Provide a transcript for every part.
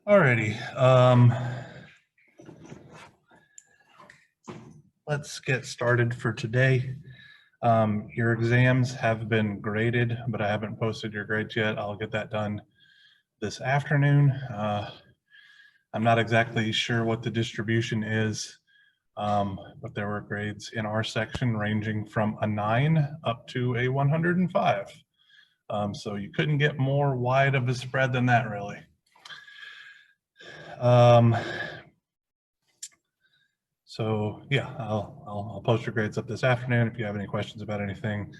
Alrighty, let's get started for today. Your exams have been graded, but I haven't posted your grades yet. I'll get that done this afternoon. I'm not exactly sure what the distribution is, but there were grades in our section ranging from a 9 up to a 105. So you couldn't get more wide of a spread than that, really. So yeah, I'll post your grades up this afternoon. If you have any questions about anything,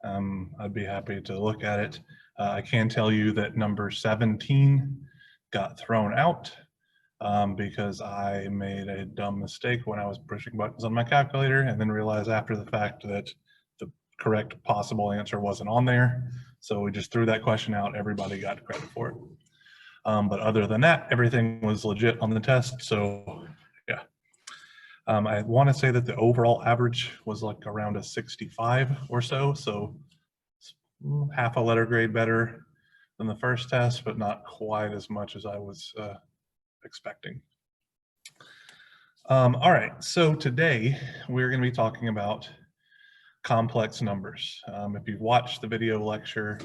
I'd be happy to look at it. I can tell you that number 17 got thrown out because I made a dumb mistake when I was pushing buttons on my calculator and then realized after the fact that the correct possible answer wasn't on there. So we just threw that question out. Everybody got credit for it. But other than that, everything was legit on the test. So yeah. I want to say that the overall average was like around a 65 or so. So half a letter grade better than the first test, but not quite as much as I was expecting. All right, so today we're going to be talking about complex numbers. If you've watched the video lecture,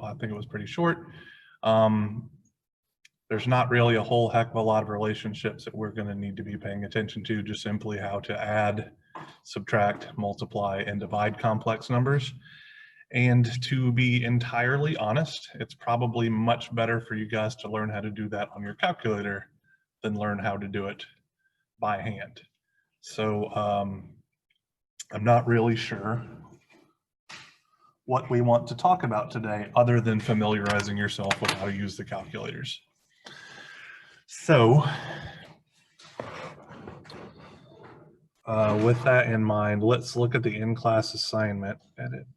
I think it was pretty short. There's not really a whole heck of a lot of relationships that we're going to need to be paying attention to, just simply how to add, subtract, multiply, and divide complex numbers. And to be entirely honest, it's probably much better for you guys to learn how to do that on your calculator than learn how to do it by hand. So I'm not really sure what we want to talk about today other than familiarizing yourself with how to use the calculators. So with that in mind, let's look at the in-class assignment. Edit,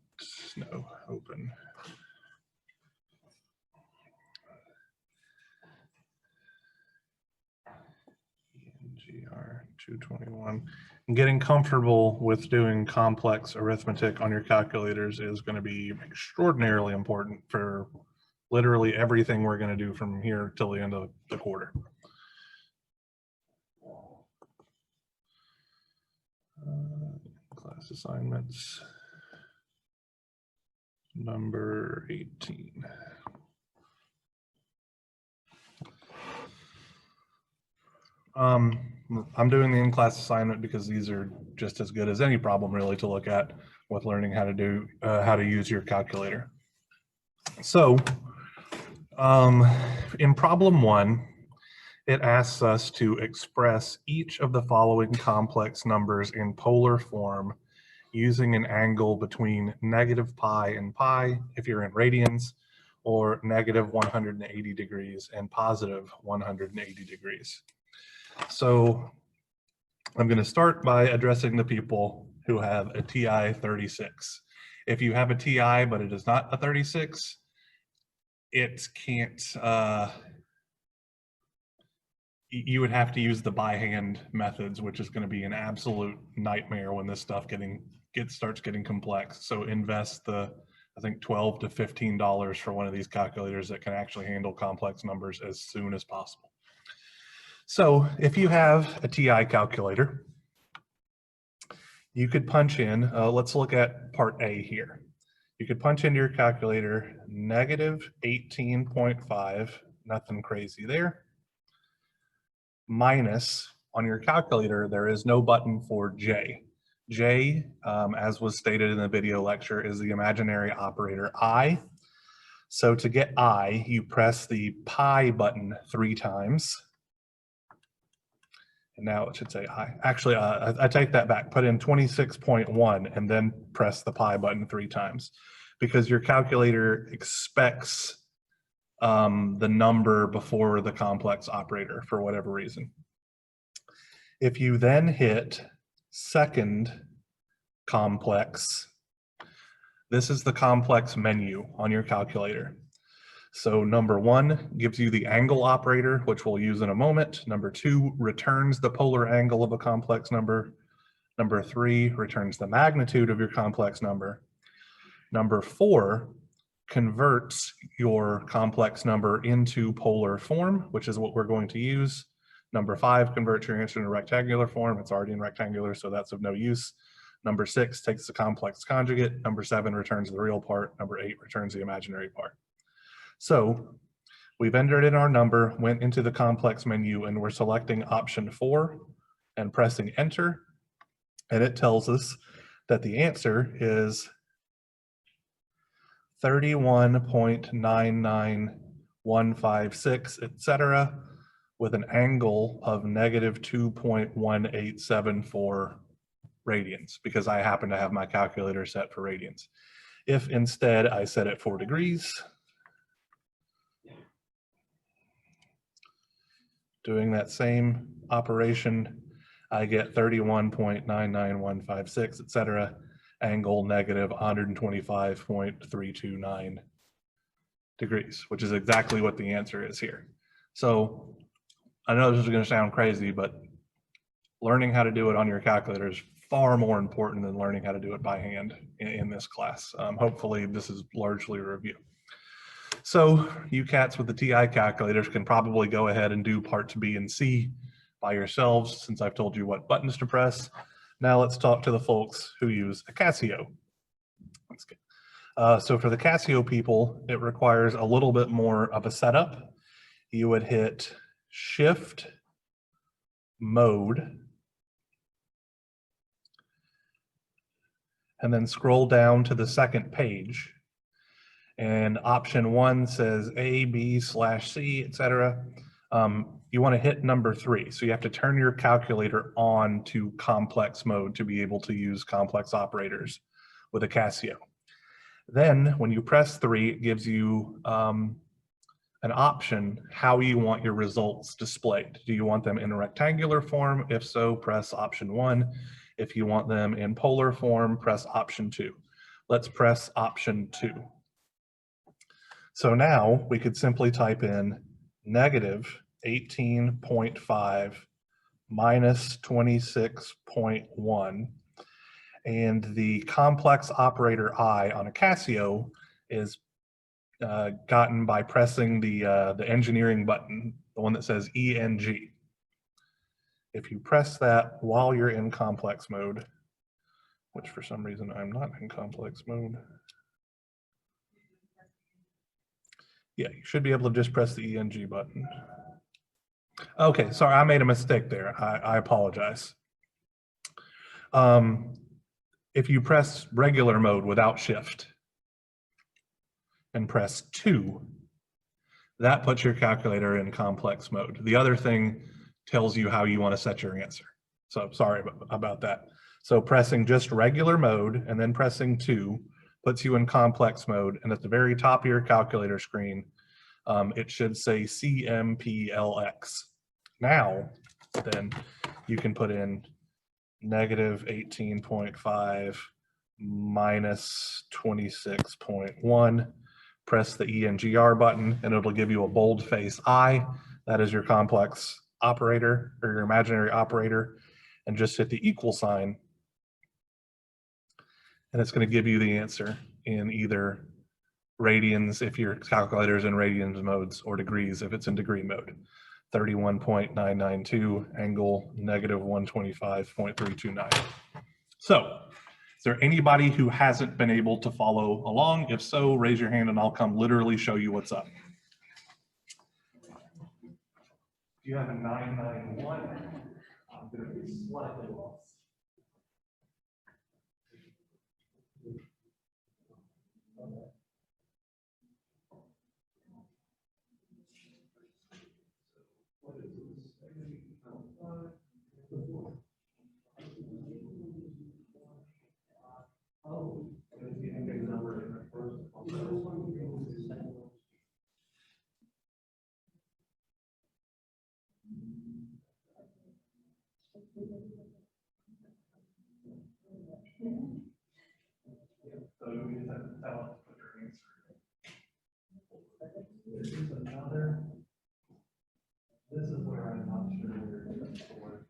no, open. ENGR 221. And getting comfortable with doing complex arithmetic on your calculators is going to be extraordinarily important for literally everything we're going to do from here till the end of the quarter. Class assignments, number 18. I'm doing the in-class assignment because these are just as good as any problem really to look at with learning how to use your calculator. So in problem 1, it asks us to express each of the following complex numbers in polar form using an angle between negative pi and pi if you're in radians, or negative 180 degrees and positive 180 degrees. So I'm going to start by addressing the people who have a TI 36. If you have a TI but it is not a 36, it can't, you would have to use the by hand methods, which is going to be an absolute nightmare when this stuff starts getting complex. So invest the, I think, $12 to $15 for one of these calculators that can actually handle complex numbers as soon as possible. So if you have a TI calculator, you could punch in, let's look at part A here. You could punch into your calculator negative 18.5, nothing crazy there, minus, on your calculator, there is no button for J. J, as was stated in the video lecture, is the imaginary operator I. So to get I, you press the pi button 3 times. And now it should say I. Actually, I take that back. Put in 26.1 and then press the pi button 3 times, because your calculator expects the number before the complex operator for whatever reason. If you then hit second complex, this is the complex menu on your calculator. So number 1 gives you the angle operator, which we'll use in a moment. Number 2 returns the polar angle of a complex number. Number 3 returns the magnitude of your complex number. Number 4 converts your complex number into polar form, which is what we're going to use. Number 5 converts your answer into rectangular form. It's already in rectangular, so that's of no use. Number 6 takes the complex conjugate. Number 7 returns the real part. Number 8 returns the imaginary part. So we've entered in our number, went into the complex menu, and we're selecting option 4 and pressing enter. And it tells us that the answer is 31.99156, etc., with an angle of negative 2.1874 radians, because I happen to have my calculator set for radians. If instead I set it for degrees, doing that same operation, I get 31.99156, etc., angle negative 125.329 degrees, which is exactly what the answer is here. So I know this is going to sound crazy, but learning how to do it on your calculator is far more important than learning how to do it by hand in this class. Hopefully this is largely a review. So you cats with the TI calculators can probably go ahead and do parts B and C by yourselves, since I've told you what buttons to press. Now let's talk to the folks who use a Casio. So for the Casio people, it requires a little bit more of a setup. You would hit Shift, Mode, and then scroll down to the second page. And option 1 says A, B/C, etc. You want to hit number 3. So you have to turn your calculator on to complex mode to be able to use complex operators with a Casio. Then when you press 3, it gives you an option how you want your results displayed. Do you want them in a rectangular form? If so, press option 1. If you want them in polar form, press option 2. Let's press option 2. So now we could simply type in negative 18.5 minus 26.1, and the complex operator I on a Casio is gotten by pressing the engineering button, the one that says ENG. If you press that while you're in complex mode, which for some reason I'm not in complex mode. Yeah, you should be able to just press the ENG button. Okay, sorry, I made a mistake there. I apologize. If you press regular mode without shift and press 2, that puts your calculator in complex mode. The other thing tells you how you want to set your answer. So sorry about that. So pressing just regular mode and then pressing 2 puts you in complex mode, and at the very top of your calculator screen, it should say CMPLX. Now, then you can put in negative 18.5 minus 26.1, press the ENGR button, and it'll give you a boldface I. That is your complex operator, or your imaginary operator, and just hit the equal sign, and it's going to give you the answer in either radians if your calculator is in radians modes, or degrees if it's in degree mode. 31.992, angle negative 125.329. So, is there anybody who hasn't been able to follow along? If so, raise your hand and I'll come literally show you what's up. Do you have a 991? I'm going to be slightly lost. What is this? Oh, there's the ending number in the first one. So you just have to tell us what your answer is. This is another. This is where I'm not sure where it is for.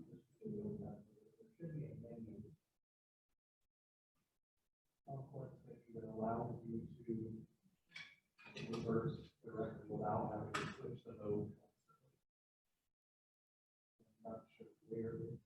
There should be a menu. Complex that would allow you to So I'm not sure where this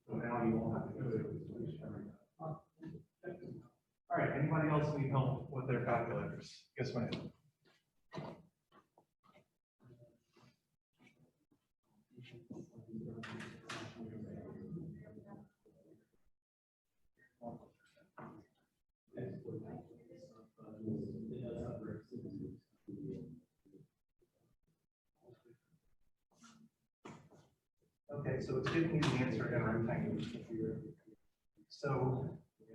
So now you won't have to go to the solution every time. All right, anybody else need help with their calculators? Yes, ma'am. Okay, so it's giving you the answer in rectangle. So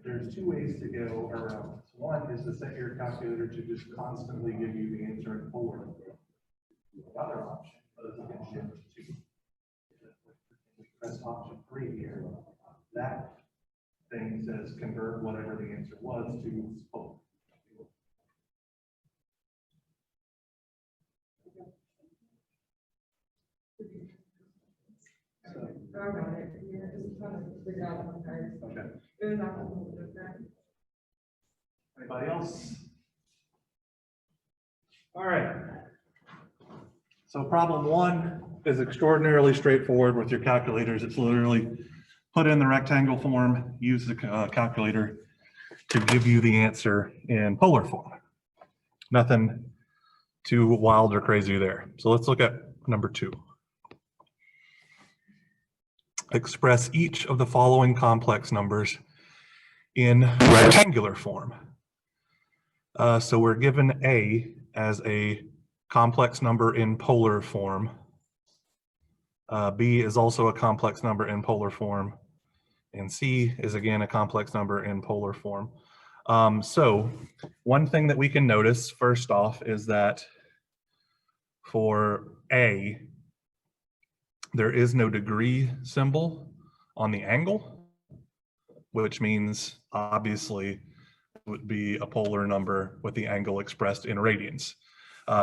there's two ways to go around this. One is to set your calculator to just constantly give you the answer in polar. The other option is you can shift to. We press option 3 here. That thing says convert whatever the answer was to polar. I got it. Yeah, just trying to figure out what it Okay. was not a little different. Anybody else? All right. So problem 1 is extraordinarily straightforward with your calculators. It's literally put in the rectangle form, use the calculator to give you the answer in polar form. Nothing too wild or crazy there. So let's look at number 2. Express each of the following complex numbers in rectangular form. So we're given A as a complex number in polar form. B is also a complex number in polar form. And C is again a complex number in polar form. So one thing that we can notice first off is that for A, there is no degree symbol on the angle, which means obviously it would be a polar number with the angle expressed in radians.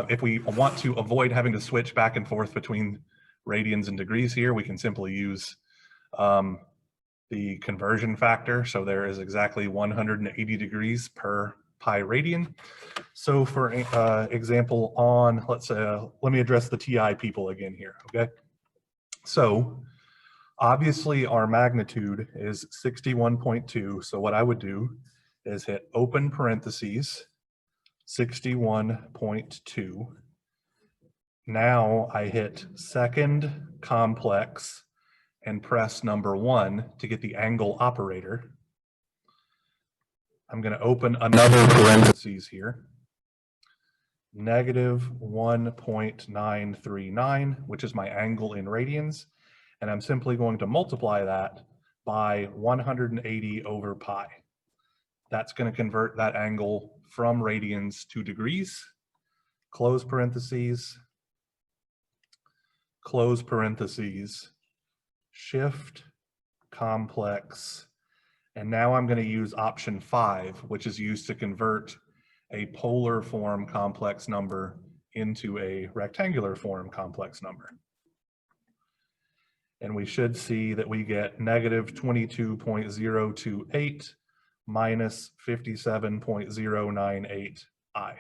If we want to avoid having to switch back and forth between radians and degrees here, we can simply use the conversion factor. So there is exactly 180 degrees per pi radian. So for example, on, let's say, let me address the TI people again here, okay? So obviously our magnitude is 61.2. So what I would do is hit open parentheses, 61.2. Now I hit second complex and press number 1 to get the angle operator. I'm going to open another parentheses here. Negative 1.939, which is my angle in radians. And I'm simply going to multiply that by 180 over pi. That's going to convert that angle from radians to degrees. close parentheses, close parentheses, shift, complex, and now I'm going to use option 5, which is used to convert a polar form complex number into a rectangular form complex number. And we should see that we get negative 22.028 minus 57.098i,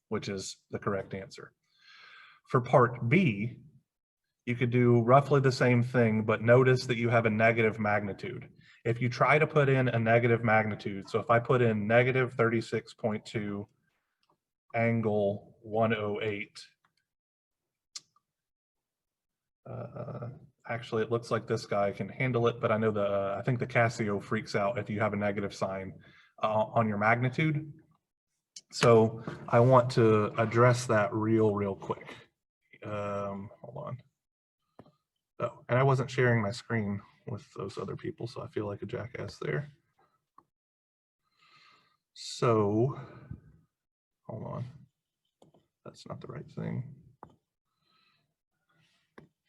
which is the correct answer. For part B, you could do roughly the same thing, but notice that you have a negative magnitude. If you try to put in a negative magnitude, so if I put in negative 36.2 angle 108, actually it looks like this guy can handle it, but I know I think the Casio freaks out if you have a negative sign on your magnitude. So I want to address that real quick. Hold on. Oh, and I wasn't sharing my screen with those other people, so I feel like a jackass there. So, hold on. That's not the right thing.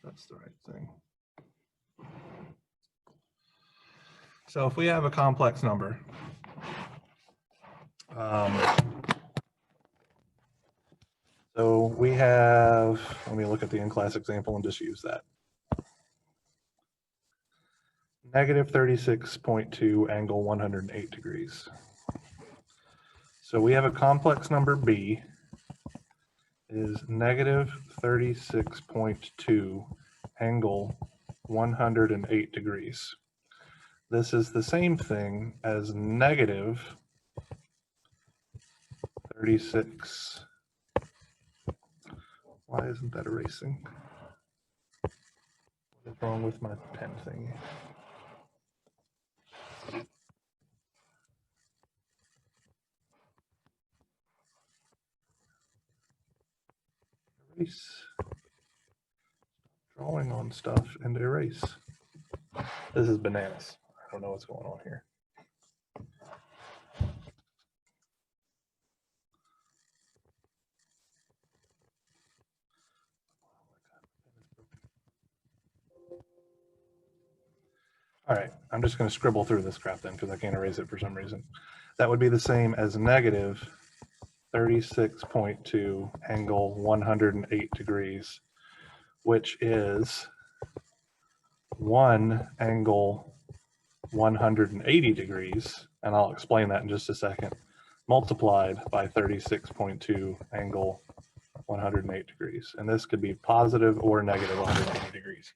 That's the right thing. So if we have a complex number, so we have, let me look at the in-class example and just use that. Negative 36.2 angle 108 degrees. So we have a complex number B is negative 36.2 angle 108 degrees. This is the same thing as negative 36. Why isn't that erasing? What is wrong with my pen thing? Erase. Drawing on stuff and erase. This is bananas. I don't know what's going on here. All right, I'm just going to scribble through this crap then because I can't erase it for some reason. That would be the same as negative 36.2 angle 108 degrees, which is 1 angle 180 degrees, and I'll explain that in just a second, multiplied by 36.2 angle 108 degrees. And this could be positive or negative 180 degrees.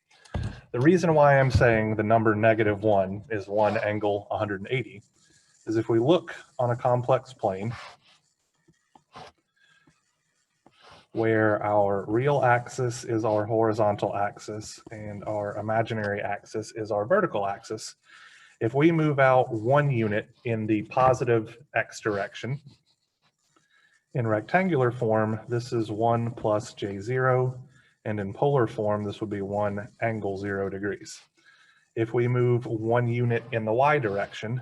The reason why I'm saying the number negative 1 is 1 angle 180 is if we look on a complex plane where our real axis is our horizontal axis and our imaginary axis is our vertical axis, if we move out 1 unit in the positive x direction, in rectangular form, this is 1 plus j0, and in polar form, this would be 1 angle 0 degrees. If we move 1 unit in the y direction,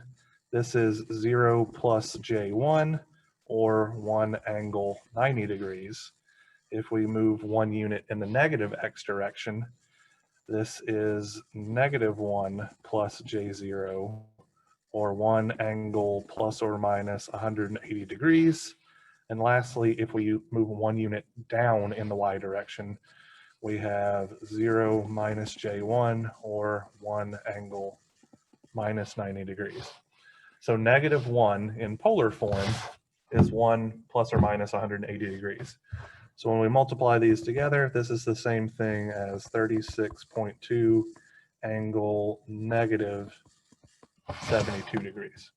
this is 0 plus j1, or 1 angle 90 degrees. If we move 1 unit in the negative x direction, this is negative 1 plus j0, or 1 angle plus or minus 180 degrees. And lastly, if we move 1 unit down in the y direction, we have 0 minus j1, or 1 angle minus 90 degrees. So negative 1 in polar form is 1 plus or minus 180 degrees. So when we multiply these together, this is the same thing as 36.2 angle negative 72 degrees.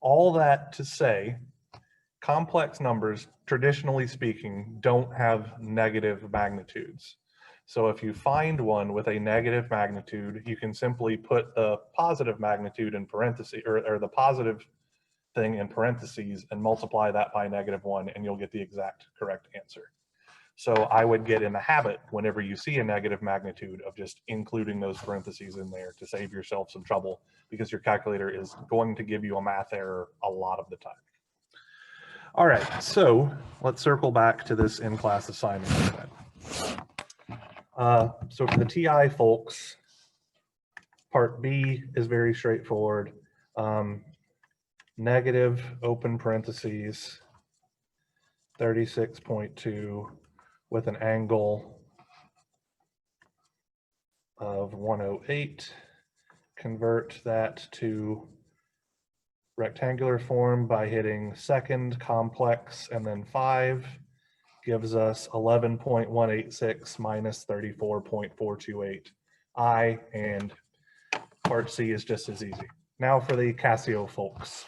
All that to say, complex numbers, traditionally speaking, don't have negative magnitudes. So if you find one with a negative magnitude, you can simply put the positive magnitude in parentheses, or the positive thing in parentheses, and multiply that by -1, and you'll get the exact correct answer. So I would get in the habit, whenever you see a negative magnitude, of just including those parentheses in there to save yourself some trouble, because your calculator is going to give you a math error a lot of the time. All right, so let's circle back to this in-class assignment. So for the TI folks, part B is very straightforward. Negative open parentheses 36.2 with an angle of 108. Convert that to rectangular form by hitting second, complex, and then 5. Gives us 11.186 minus 34.428 I, and part C is just as easy. Now for the Casio folks.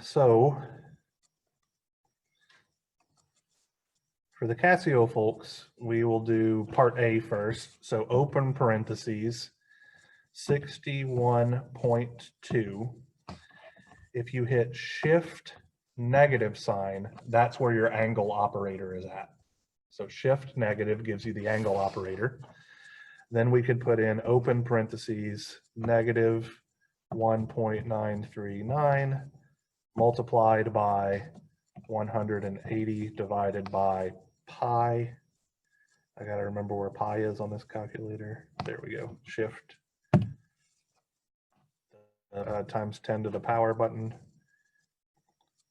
So for the Casio folks, we will do part A first. So open parentheses, 61.2. If you hit shift negative sign, that's where your angle operator is at. So shift negative gives you the angle operator. Then we could put in open parentheses, negative 1.939 multiplied by 180 divided by pi. I gotta remember where pi is on this calculator. There we go. Shift times 10 to the power button.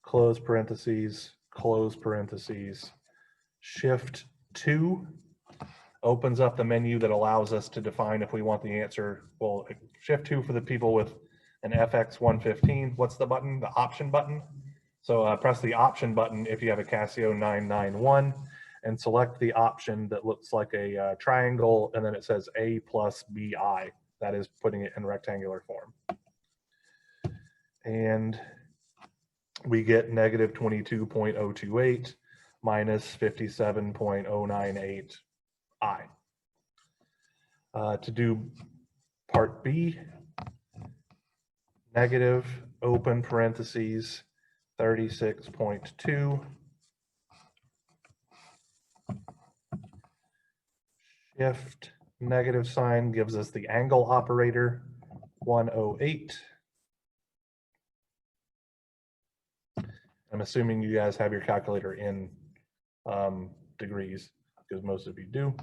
Close parentheses, shift 2 opens up the menu that allows us to define if we want the answer. Well, shift 2 for the people with an FX 115. What's the button? The option button. So press the option button if you have a Casio 991 and select the option that looks like a triangle, and then it says A plus BI. That is putting it in rectangular form. And we get negative 22.028 minus 57.098 I. To do part B, negative open parentheses 36.2 shift negative sign gives us the angle operator 108. I'm assuming you guys have your calculator in degrees, because most of you do.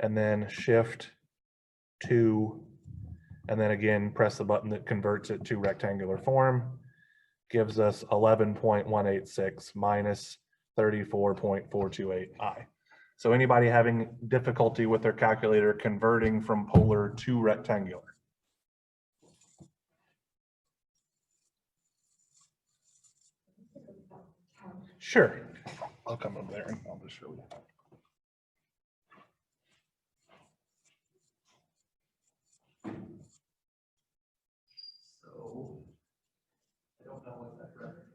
And then shift 2, and then again press the button that converts it to rectangular form. Gives us 11.186 minus 34.428 I. So anybody having difficulty with their calculator converting from polar to rectangular? Sure. I'll come over there and I'll just show you. So I don't know what that record.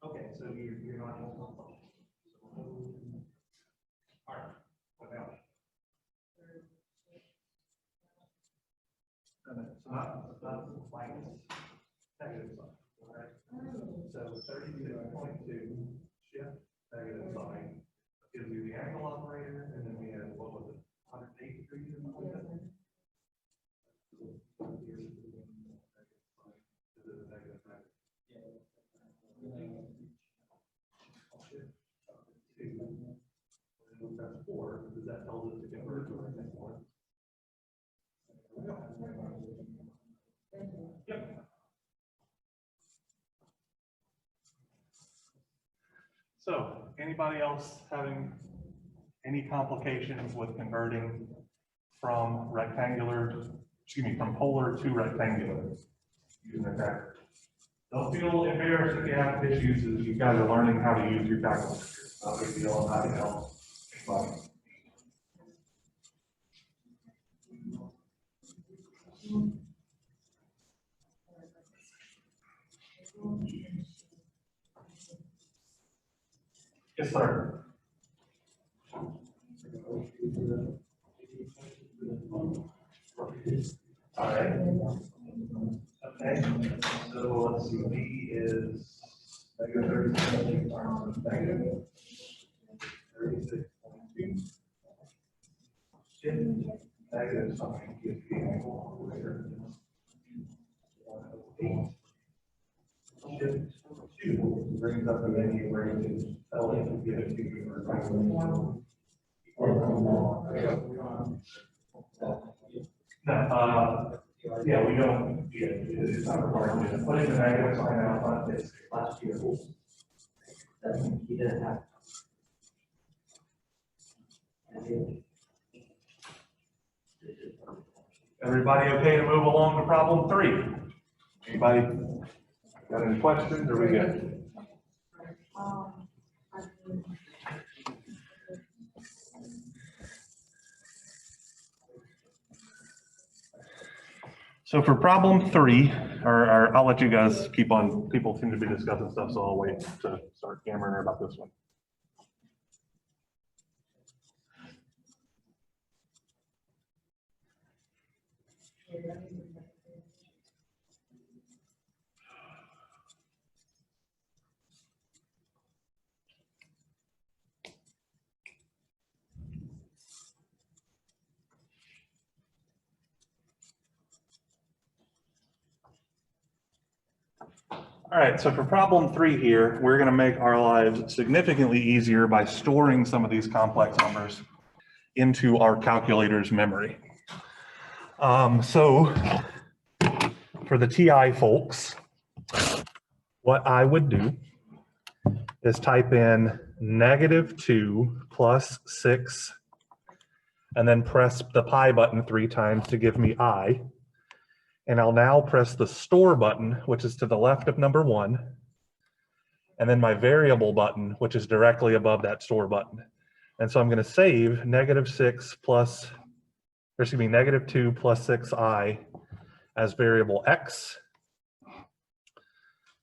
Okay, so you're not in one function. All right, what now? So not minus negative sign, all right? So 36.2 shift negative sign gives you the angle operator, and then we have, what was it, 108 degrees in the window? That's 4, because that tells us to convert to rectangular. Yep. So, anybody else having any complications with converting from from polar to rectangular using a calculator? Don't feel embarrassed if you have issues, as you guys are learning how to use your calculator. No big deal, not to help. Yes, sir. All right. Okay. So let's see. B is negative 36.2. Shift negative something gives the angle greater than 8. Shift 2 brings up the menu where you can tell it to give it to you or yeah, we don't, yeah, it's not required to put in the negative sign out front. It's last year. That means he didn't have. Everybody okay to move along to problem 3? Anybody got any questions, or we good? So for problem 3, or I'll let you guys keep on, people seem to be discussing stuff, so I'll wait to start yammering about this one. All right, so for problem 3 here, we're going to make our lives significantly easier by storing some of these complex numbers into our calculator's memory. So for the TI folks, what I would do is type in -2 plus 6, and then press the pi button 3 times to give me I. And I'll now press the store button, which is to the left of number 1, and then my variable button, which is directly above that store button. And so I'm going to save -6 plus, or excuse me, -2 plus 6i as variable x.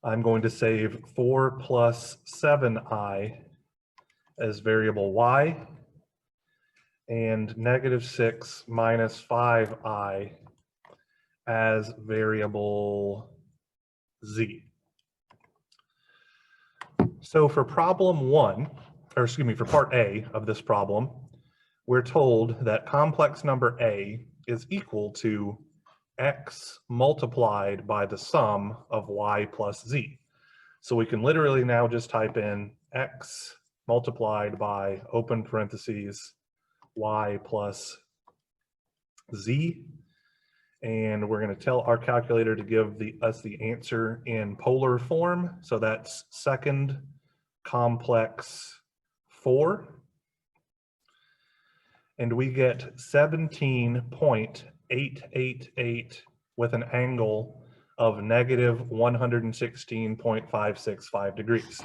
I'm going to save 4 plus 7i as variable y, and -6 minus 5i as variable z. So for problem 1, or excuse me, for part A of this problem, we're told that complex number A is equal to x multiplied by the sum of y plus z. So we can literally now just type in x multiplied by open parentheses y plus z, and we're going to tell our calculator to give us the answer in polar form. So that's second complex 4, and we get 17.888 with an angle of -116.565 degrees.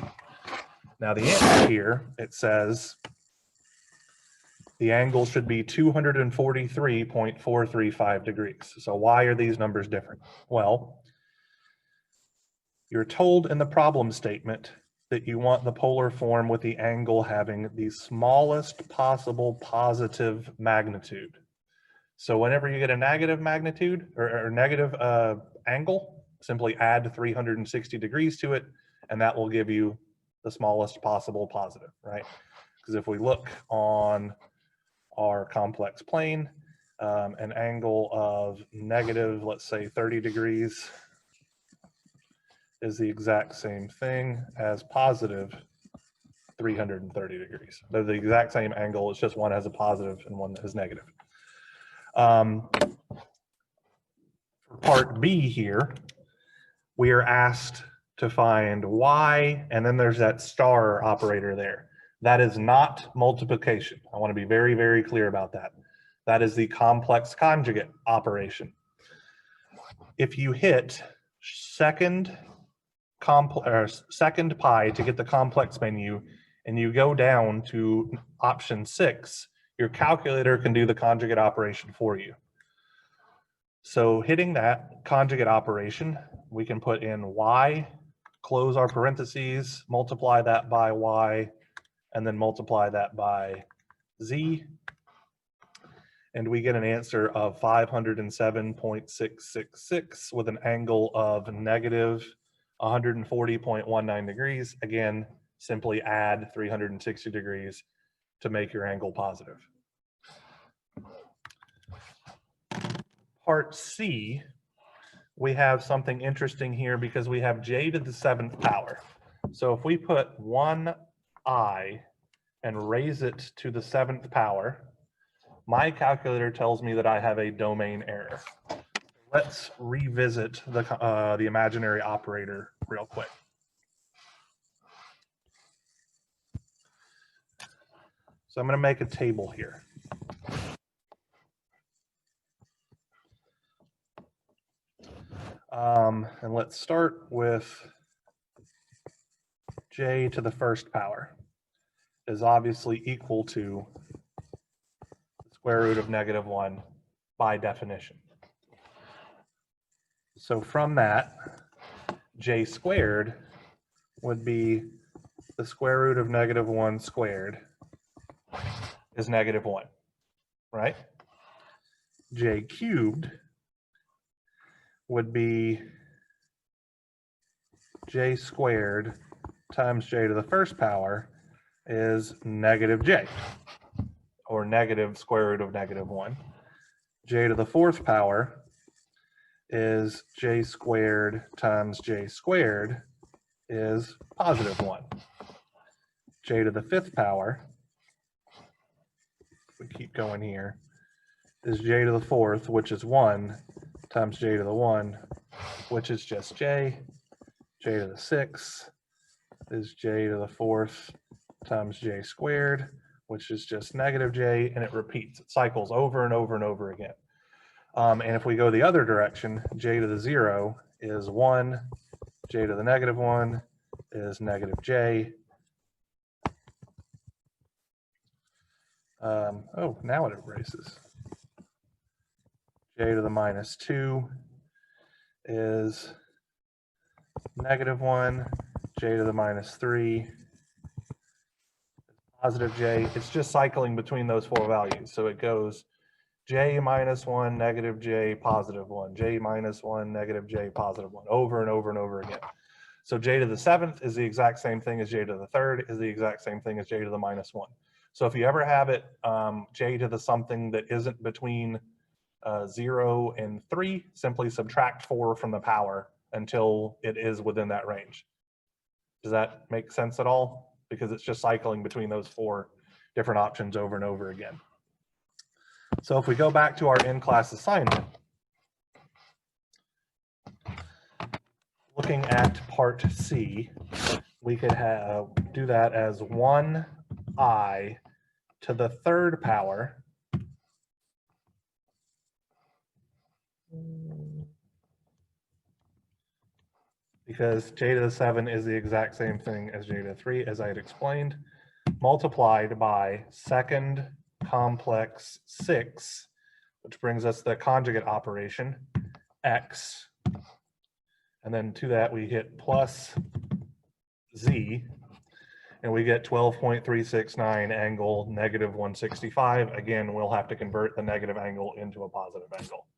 Now the answer here, it says the angle should be 243.435 degrees. So why are these numbers different? Well, you're told in the problem statement that you want the polar form with the angle having the smallest possible positive magnitude. So whenever you get a negative magnitude or negative angle, simply add 360 degrees to it, and that will give you the smallest possible positive, right? Because if we look on our complex plane, an angle of negative, let's say 30 degrees is the exact same thing as positive 330 degrees. They're the exact same angle, it's just one has a positive and one has negative. For part B here, we are asked to find y, and then there's that star operator there. That is not multiplication. I want to be very, very clear about that. That is the complex conjugate operation. If you hit second pi to get the complex menu, and you go down to option 6, your calculator can do the conjugate operation for you. So hitting that conjugate operation, we can put in y, close our parentheses, multiply that by y, and then multiply that by z, and we get an answer of 507.666 with an angle of -140.19 degrees. Again, simply add 360 degrees to make your angle positive. part C, we have something interesting here because we have j to the 7th power. So if we put 1i and raise it to the 7th power, my calculator tells me that I have a domain error. Let's revisit the imaginary operator real quick. So I'm going to make a table here. And let's start with j to the 1st power is obviously equal to the square root of -1 by definition. So from that, j squared would be the square root of -1 squared is -1, right? J cubed would be j squared times j to the 1st power is -j, or negative square root of -1. J to the 4th power is j squared times j squared is +1. J to the 5th power, if we keep going here, is j to the 4th, which is 1, times j to the 1, which is just j. J to the 6th is j to the 4th times j squared, which is just -j, and it repeats. It cycles over and over and over again. And if we go the other direction, j to the 0 is 1, j to the -1 is -j. Oh, now it erases. J to the -2 is -1, j to the -3 +j. It's just cycling between those 4 values. So it goes j -1, -j, +1, j -1, -j, +1, over and over and over again. So j to the 7th is the exact same thing as j to the 3rd is the exact same thing as j to the -1. So if you ever have it j to the something that isn't between 0 and 3, simply subtract 4 from the power until it is within that range. Does that make sense at all? Because it's just cycling between those 4 different options over and over again. So if we go back to our in-class assignment, looking at part C, we could do that as 1i to the 3rd power because j to the 7 is the exact same thing as j to the 3, as I had explained, multiplied by 2nd complex 6, which brings us the conjugate operation, x. And then to that we hit plus z, and we get 12.369 angle -165. Again, we'll have to convert the negative angle into a positive angle.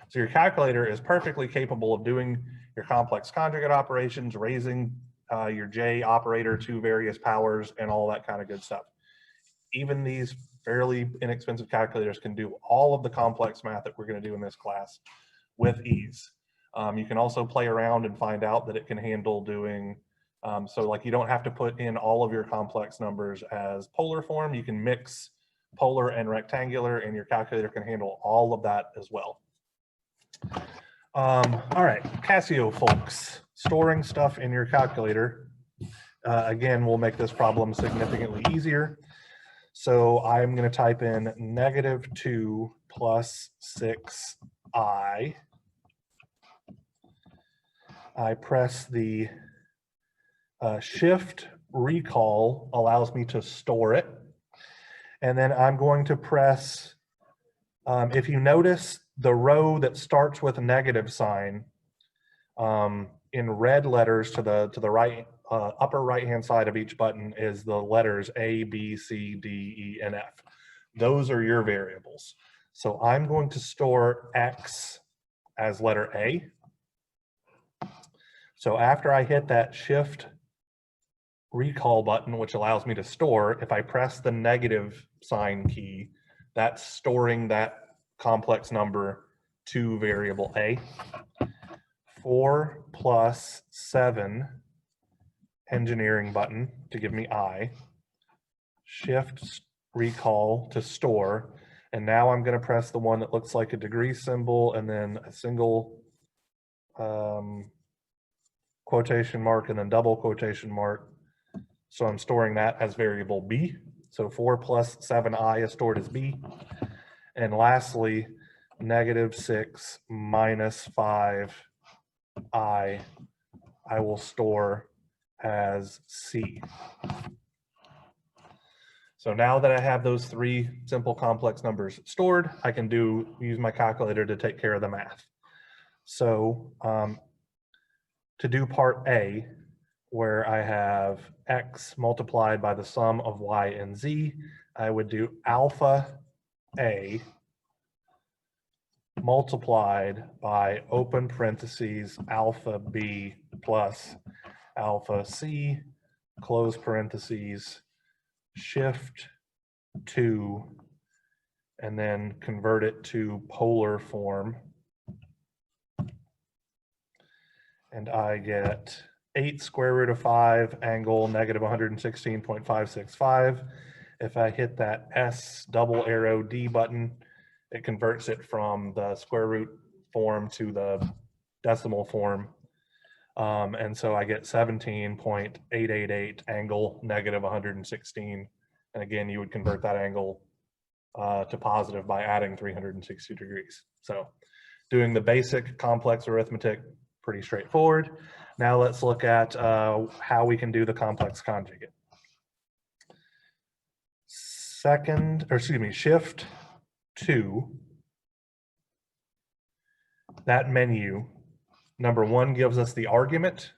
So your calculator is perfectly capable of doing your complex conjugate operations, raising your J operator to various powers and all that kind of good stuff. Even these fairly inexpensive calculators can do all of the complex math that we're going to do in this class with ease. You can also play around and find out that it can handle doing, so like you don't have to put in all of your complex numbers as polar form. You can mix polar and rectangular, and your calculator can handle all of that as well. All right, Casio folks, storing stuff in your calculator. Again, we'll make this problem significantly easier. So I'm going to type in -2 plus 6i. I press the shift recall, allows me to store it. And then I'm going to press, if you notice, the row that starts with a negative sign in red letters to the right, upper right hand side of each button is the letters A, B, C, D, E, and F. Those are your variables. So I'm going to store X as letter A. So after I hit that shift recall button, which allows me to store, if I press the negative sign key, that's storing that complex number to variable A. 4 plus 7 engineering button to give me I. Shift recall to store. And now I'm going to press the one that looks like a degree symbol and then a single quotation mark and then double quotation mark. So I'm storing that as variable B. So 4 plus 7I is stored as B. And lastly, -6 minus 5I, I will store as C. So now that I have those three simple complex numbers stored, I can use my calculator to take care of the math. So to do part A, where I have X multiplied by the sum of Y and Z, I would do alpha A multiplied by open parentheses alpha B plus alpha C, close parentheses, shift 2, and then convert it to polar form. And I get 8 square root of 5 angle negative 116.565. If I hit that S double arrow D button, it converts it from the square root form to the decimal form. And so I get 17.888 angle negative 116. And again, you would convert that angle to positive by adding 360 degrees. So doing the basic complex arithmetic, pretty straightforward. Now let's look at how we can do the complex conjugate. Shift 2, that menu, number 1 gives us the argument,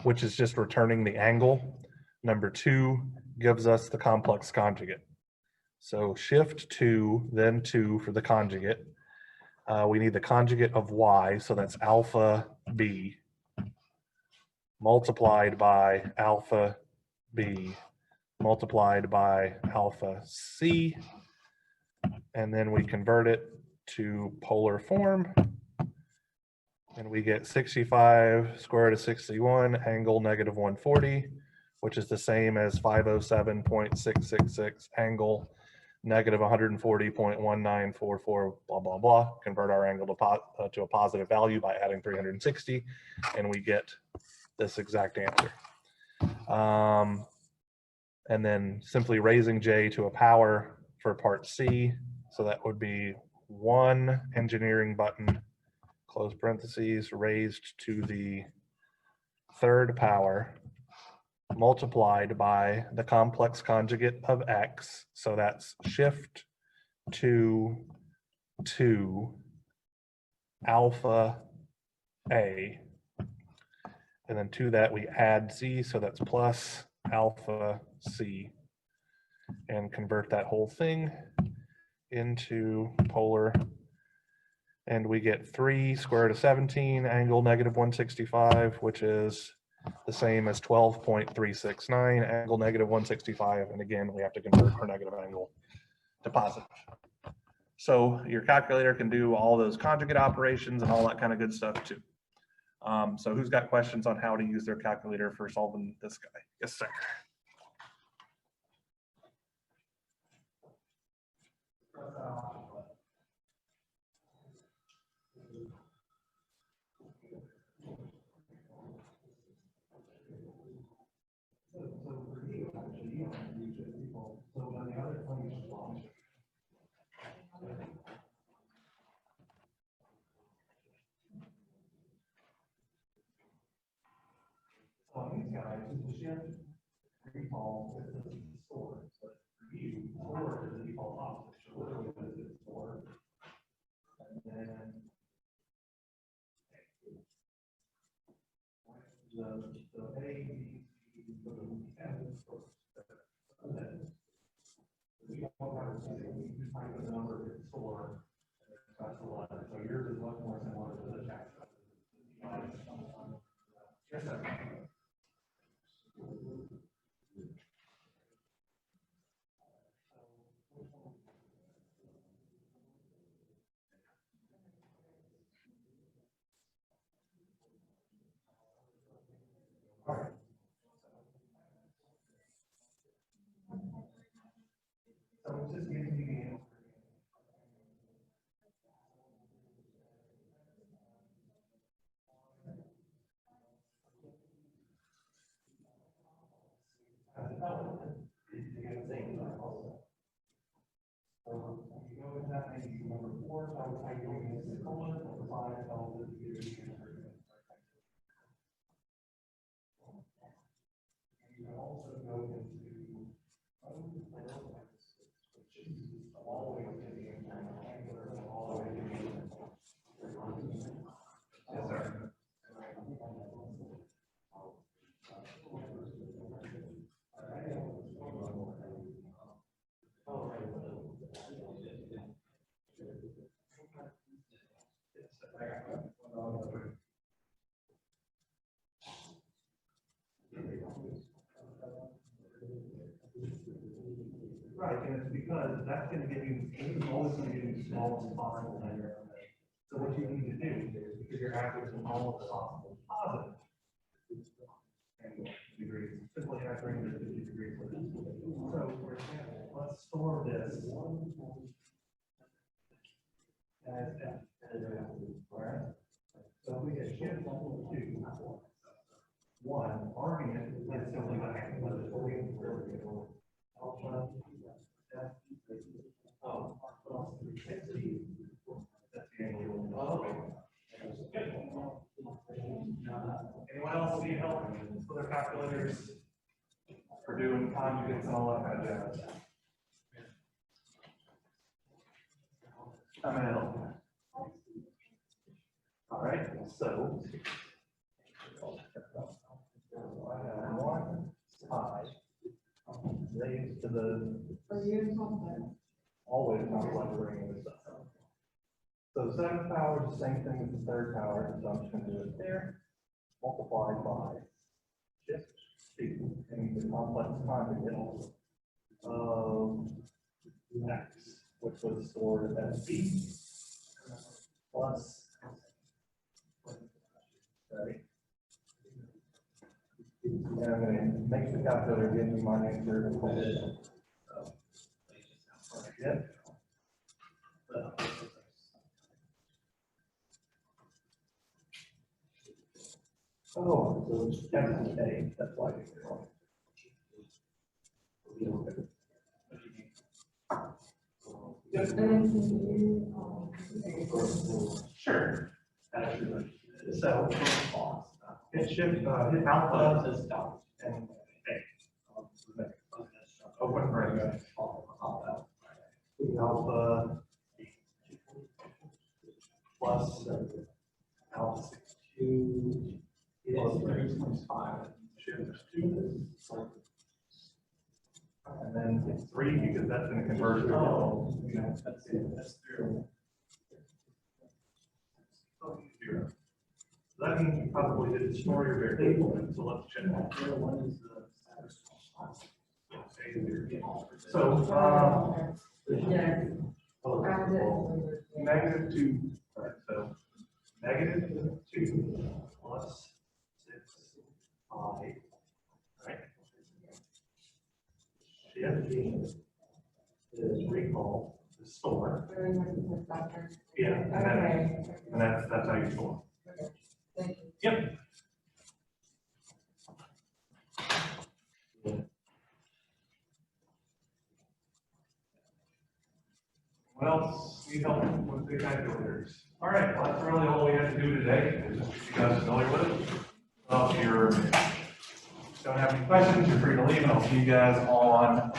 which is just returning the angle. Number 2 gives us the complex conjugate. So shift 2, then 2 for the conjugate. We need the conjugate of Y, so that's alpha B multiplied by alpha B multiplied by alpha C, and then we convert it to polar form, and we get 65 square root of 61 angle negative 140, which is the same as 507.666 angle negative 140.1944, blah, blah, blah. Convert our angle to a positive value by adding 360, and we get this exact answer. And then simply raising J to a power for part C. So that would be 1 engineering button, close parentheses, raised to the 3rd power, multiplied by the complex conjugate of X. So that's shift 2 alpha A. And then to that we add Z, so that's plus alpha C, and convert that whole thing into polar, and we get 3 square root of 17 angle negative 165, which is the same as 12.369 angle negative 165, and again we have to convert our negative angle to positive. So your calculator can do all those conjugate operations and all that kind of good stuff too. So who's got questions on how to use their calculator for solving this guy? Yes, sir. On these guys, the shift recall is the store. But for you, store is the default option. So literally this is store. And then the A, B, C, so the F is first. And then we all have to say we find the number in store. That's the one. So yours is much more similar to the tax. Yes, sir. Right, and it's because that's going to give you, it's always going to give you the smallest possible number. So what you need to do is, because you're averaging all of the possible positive degrees, simply averaging the 50 degrees with it. So, for example, let's store this as F. Alright? So we get shift 2, 1, argument is simply the alpha F, plus 360. That's the angle. Anyone else need help with their calculators for doing conjugates and all that kind of jazz? I'm gonna help. All right, so I have 1 pi raised to the always complex bringing this up. So the 7th power is the same thing as the 3rd power, so I'm just going to do it there, multiplied by shift 2, and the complex conjugate of x, which was stored as b, plus, right? And I'm going to make the calculator give me my answer. Yep. Oh, so it's x and a, that's why it's wrong. Sure. So, it should, hit alpha and a. Open bracket. Alpha plus alpha 2 plus 3.5. Shift 2. And then it's 3 because that's going to convert to that's it. That's 0. So that means you probably didn't store your variable, so let's check that. So, negative 2, right, so negative 2 plus 6 pi, right? Shift is recall, the store. Yeah, and that's how you store. Yep. What else need help with the calculators? All right, well, that's really all we had to do today. Just get you guys familiar with it. Well, if you don't have any questions, you're free to leave, and I'll see you guys on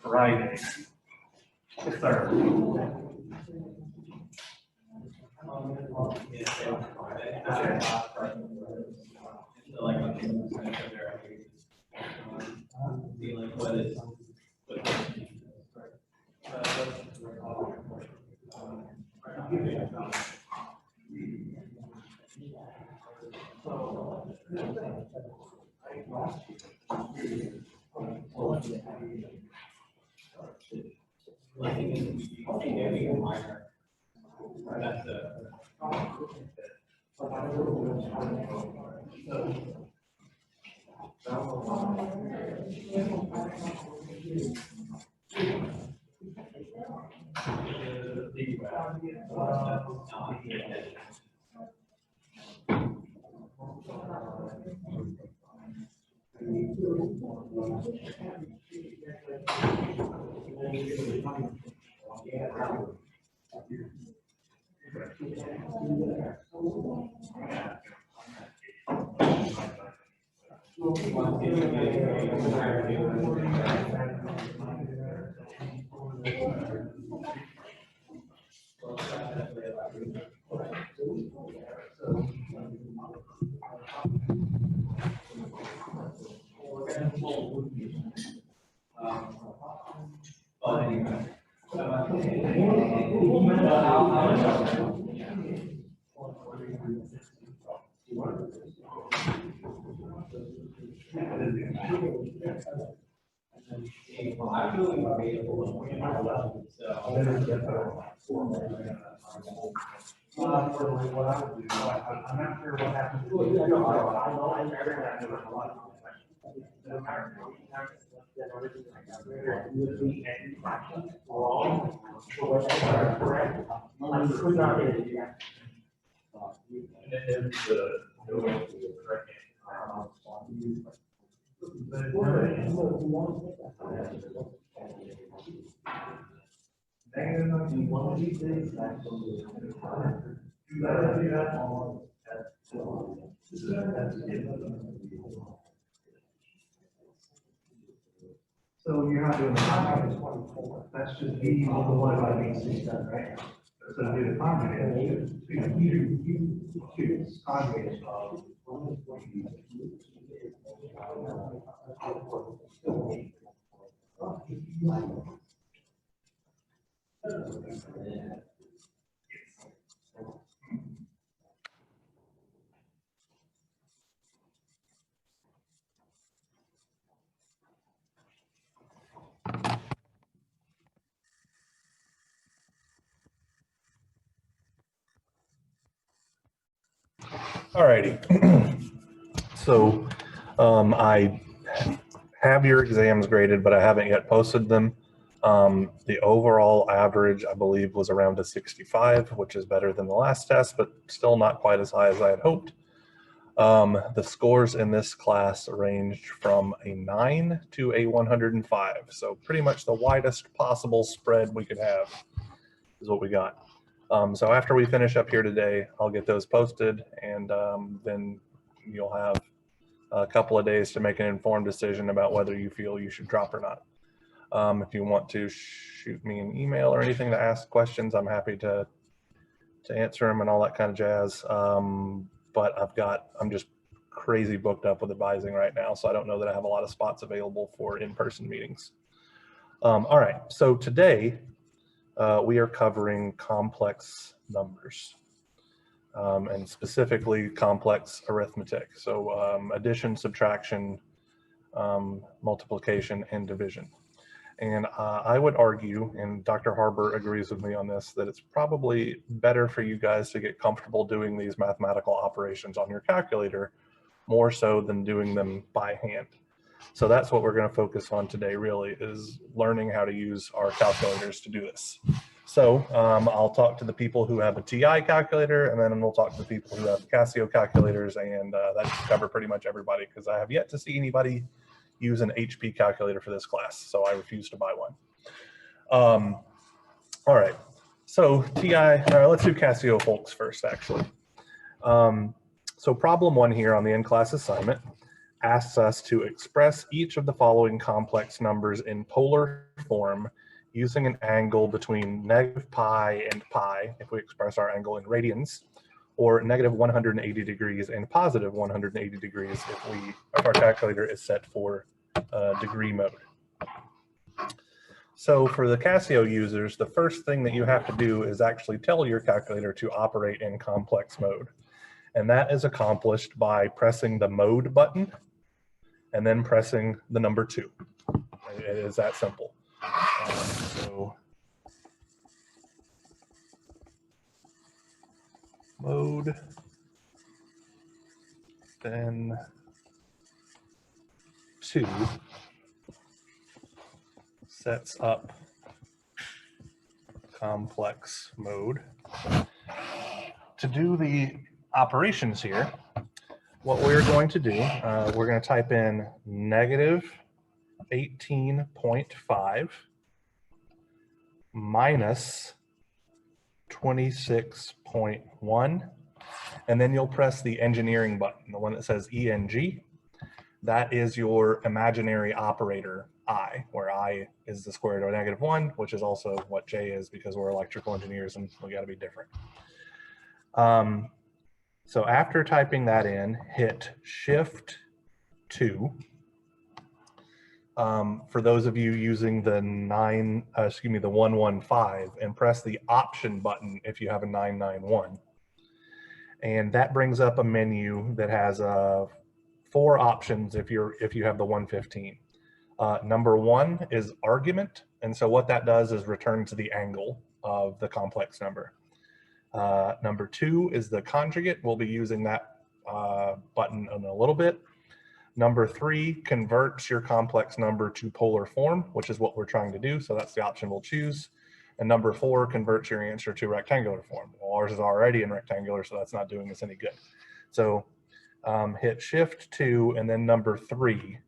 Friday. Yes, sir. What I would do, I'm not sure what happened. So you're not doing the conjugate, that's just B multiplied by B C, right? So to do the conjugate, you choose conjugate of. Alrighty. So I have your exams graded, but I haven't yet posted them. The overall average, I believe, was around a 65, which is better than the last test, but still not quite as high as I had hoped. The scores in this class ranged from a 9 to a 105. So pretty much the widest possible spread we could have is what we got. So after we finish up here today, I'll get those posted, and then you'll have a couple of days to make an informed decision about whether you feel you should drop or not. If you want to shoot me an email or anything to ask questions, I'm happy to answer them and all that kind of jazz. But I'm just crazy booked up with advising right now, so I don't know that I have a lot of spots available for in-person meetings. All right, so today we are covering complex numbers, and specifically complex arithmetic. So addition, subtraction, multiplication, and division. And I would argue, and Dr. Harbour agrees with me on this, that it's probably better for you guys to get comfortable doing these mathematical operations on your calculator more so than doing them by hand. So that's what we're going to focus on today, really, is learning how to use our calculators to do this. So I'll talk to the people who have a TI calculator, and then we'll talk to the people who have Casio calculators, and that should cover pretty much everybody, because I have yet to see anybody use an HP calculator for this class, so I refuse to buy one. All right, so TI, let's do Casio folks first, actually. So problem 1 here on the in-class assignment asks us to express each of the following complex numbers in polar form using an angle between -pi and pi, if we express our angle in radians, or -180 degrees and +180 degrees if our calculator is set for degree mode. So for the Casio users, the first thing that you have to do is actually tell your calculator to operate in complex mode. And that is accomplished by pressing the mode button and then pressing the number 2. It is that simple. So mode, then 2 sets up complex mode. To do the operations here, what we're going to do, we're going to type in -18.5 minus 26.1, and then you'll press the engineering button, the one that says ENG, that is your imaginary operator I, where I is the square root of -1, which is also what J is because we're electrical engineers and we got to be different. So after typing that in, hit Shift 2. For those of you using the 115, and press the Option button if you have a 991. And that brings up a menu that has 4 options if you have the 115. Number 1 is argument, and so what that does is returns the angle of the complex number. Number 2 is the conjugate. We'll be using that button in a little bit. Number 3 converts your complex number to polar form, which is what we're trying to do, so that's the option we'll choose. And number 4 converts your answer to rectangular form. Well, ours is already in rectangular, so that's not doing us any good. So hit Shift 2 and then number 3,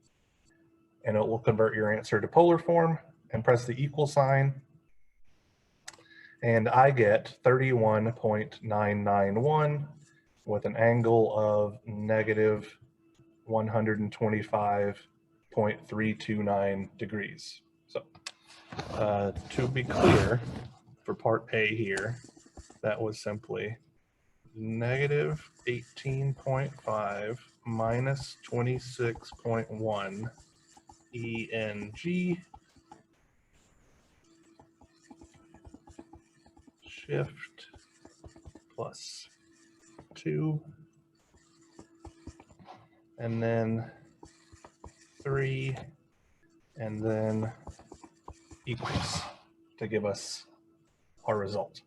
and it will convert your answer to polar form, and press the equal sign. And I get 31.991 with an angle of -125.329 degrees. So to be clear, for part A here, that was simply -18.5 minus 26.1 ENG Shift plus 2 and then 3 and then equals to give us our result.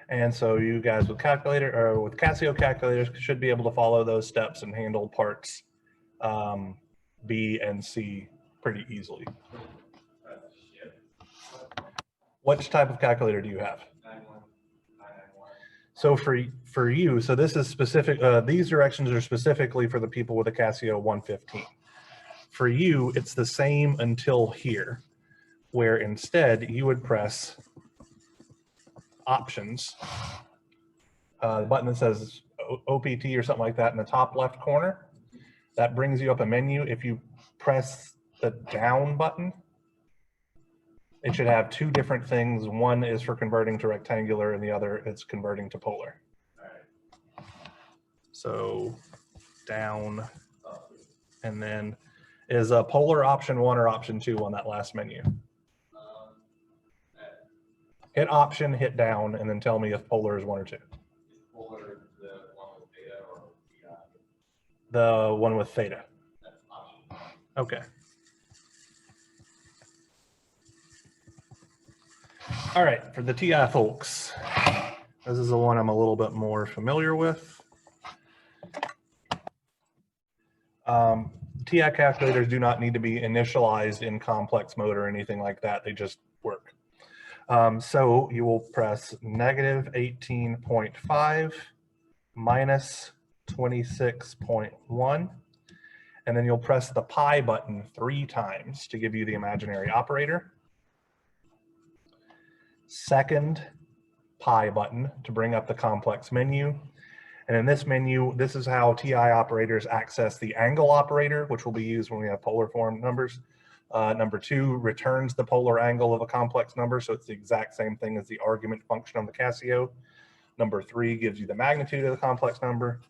And so you guys with calculator or with Casio calculators should be able to follow those steps and handle parts B and C pretty easily. Which type of calculator do you have? So for you, so this is specific, these directions are specifically for the people with a Casio 115. For you, it's the same until here, where instead you would press options, the button that says OPT or something like that in the top left corner. That brings you up a menu. If you press the down button, it should have 2 different things. One is for converting to rectangular and the other is converting to polar. So down, and then is a polar option 1 or option 2 on that last menu? Hit option, hit down, and then tell me if polar is 1 or 2. Polar, the one with theta or TI? The one with theta. That's option. Okay. All right, for the TI folks, this is the one I'm a little bit more familiar with. TI calculators do not need to be initialized in complex mode or anything like that. They just work. So you will press -18.5 minus 26.1, and then you'll press the pi button 3 times to give you the imaginary operator. Second pi button to bring up the complex menu. And in this menu, this is how TI operators access the angle operator, which will be used when we have polar form numbers. Number 2 returns the polar angle of a complex number, so it's the exact same thing as the argument function on the Casio. Number 3 gives you the magnitude of the complex number.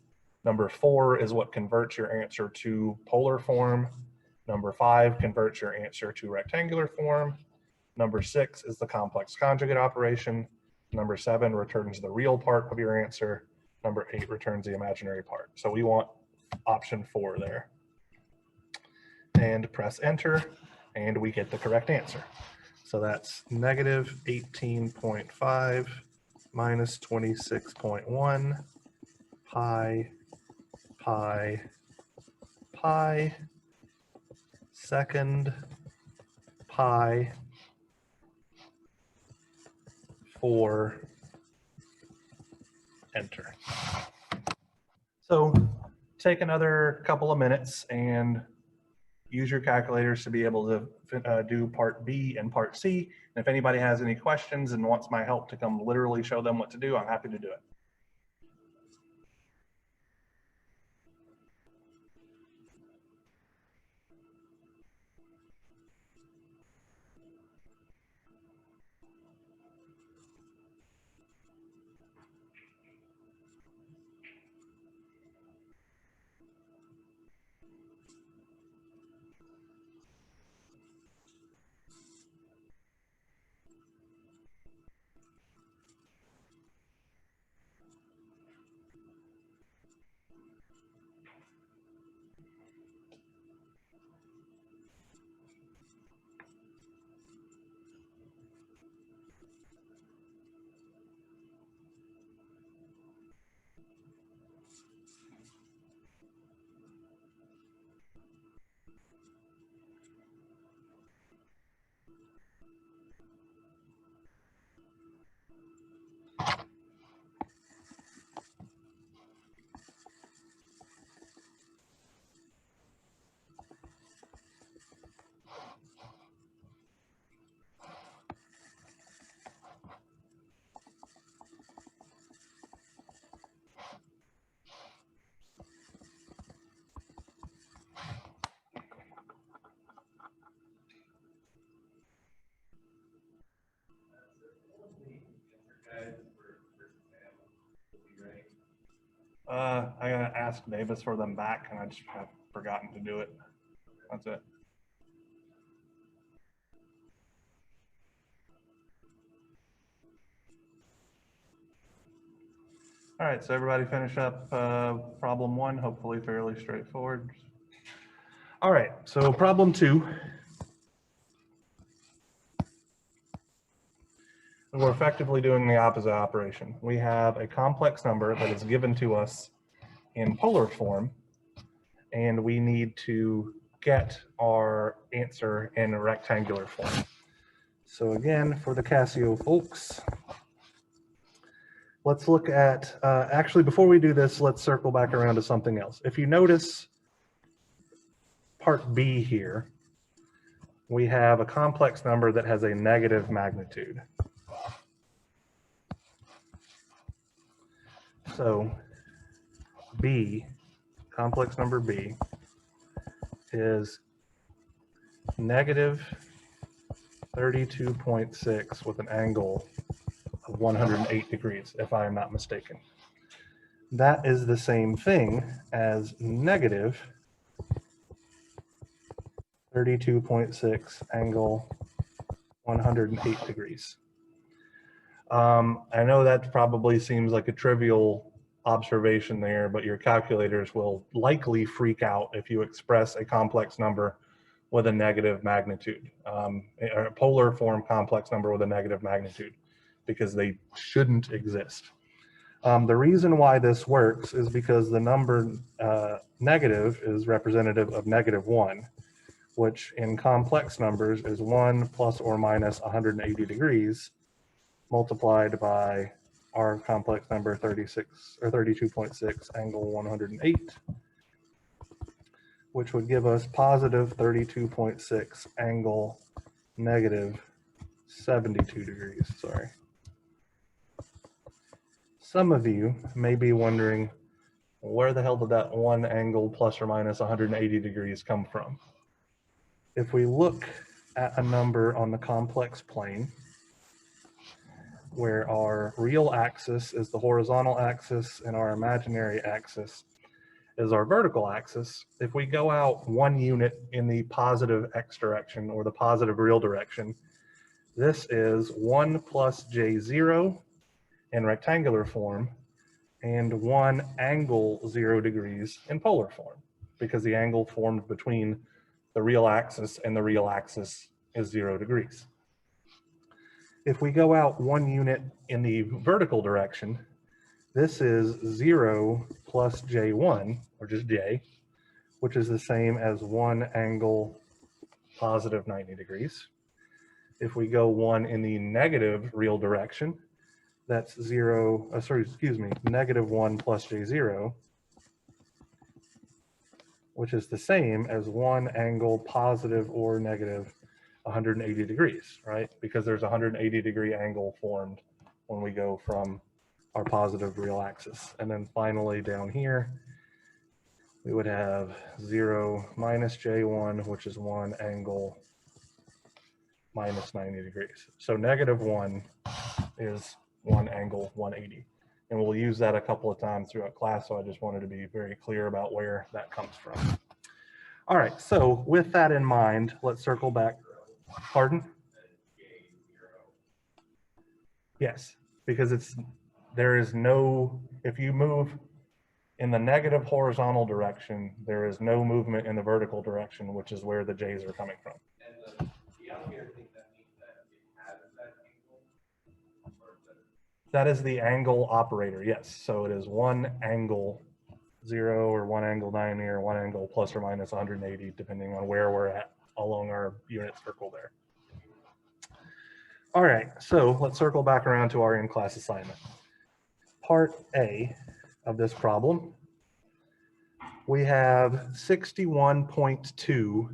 Number 4 is what converts your answer to polar form. Number 5 converts your answer to rectangular form. Number 6 is the complex conjugate operation. Number 7 returns the real part of your answer. Number 8 returns the imaginary part. So we want option 4 there. And press enter, and we get the correct answer. So that's -18.5 minus 26.1 pi second pi 4 enter. So take another couple of minutes and use your calculators to be able to do part B and part C. And if anybody has any questions and wants my help to come literally show them what to do, I'm happy to do it. I gotta ask Davis for them back, and I just have forgotten to do it. That's it. All right, so everybody finish up problem 1, hopefully fairly straightforward. All right, so problem 2. We're effectively doing the opposite operation. We have a complex number that is given to us in polar form, and we need to get our answer in a rectangular form. So again, for the Casio folks, let's look at, actually before we do this, let's circle back around to something else. If you notice part B here, we have a complex number that has a negative magnitude. So B, complex number B, is negative 32.6 with an angle of 108 degrees, if I am not mistaken. That is the same thing as negative 32.6 angle 108 degrees. I know that probably seems like a trivial observation there, but your calculators will likely freak out if you express a complex number with a negative magnitude, or a polar form complex number with a negative magnitude, because they shouldn't exist. The reason why this works is because the number negative is representative of -1, which in complex numbers is 1 plus or minus 180 degrees multiplied by our complex number 36 or 32.6 angle 108, which would give us positive 32.6 angle negative 72 degrees. Sorry. Some of you may be wondering, where the hell did that one angle plus or minus 180 degrees come from? If we look at a number on the complex plane, where our real axis is the horizontal axis and our imaginary axis is our vertical axis, if we go out 1 unit in the positive x direction or the positive real direction, this is 1 plus j0 in rectangular form and 1 angle 0 degrees in polar form, because the angle formed between the real axis and the real axis is 0 degrees. If we go out 1 unit in the vertical direction, this is 0 plus j1, or just j, which is the same as 1 angle positive 90 degrees. If we go 1 in the negative real direction, that's negative 1 plus j0, which is the same as 1 angle positive or negative 180 degrees, right? Because there's a 180 degree angle formed when we go from our positive real axis. And then finally down here, we would have 0 minus J1, which is 1 angle minus 90 degrees. So -1 is 1 angle 180. And we'll use that a couple of times throughout class, so I just wanted to be very clear about where that comes from. All right, so with that in mind, let's circle back. Pardon? Yes, because there is no, if you move in the negative horizontal direction, there is no movement in the vertical direction, which is where the J's are coming from. And the alligator thing, that means that it has that angle? Or is that That is the angle operator, yes. So it is 1 angle 0 or 1 angle 90 or 1 angle plus or minus 180, depending on where we're at along our unit circle there. All right, so let's circle back around to our in-class assignment. Part A of this problem, we have 61.2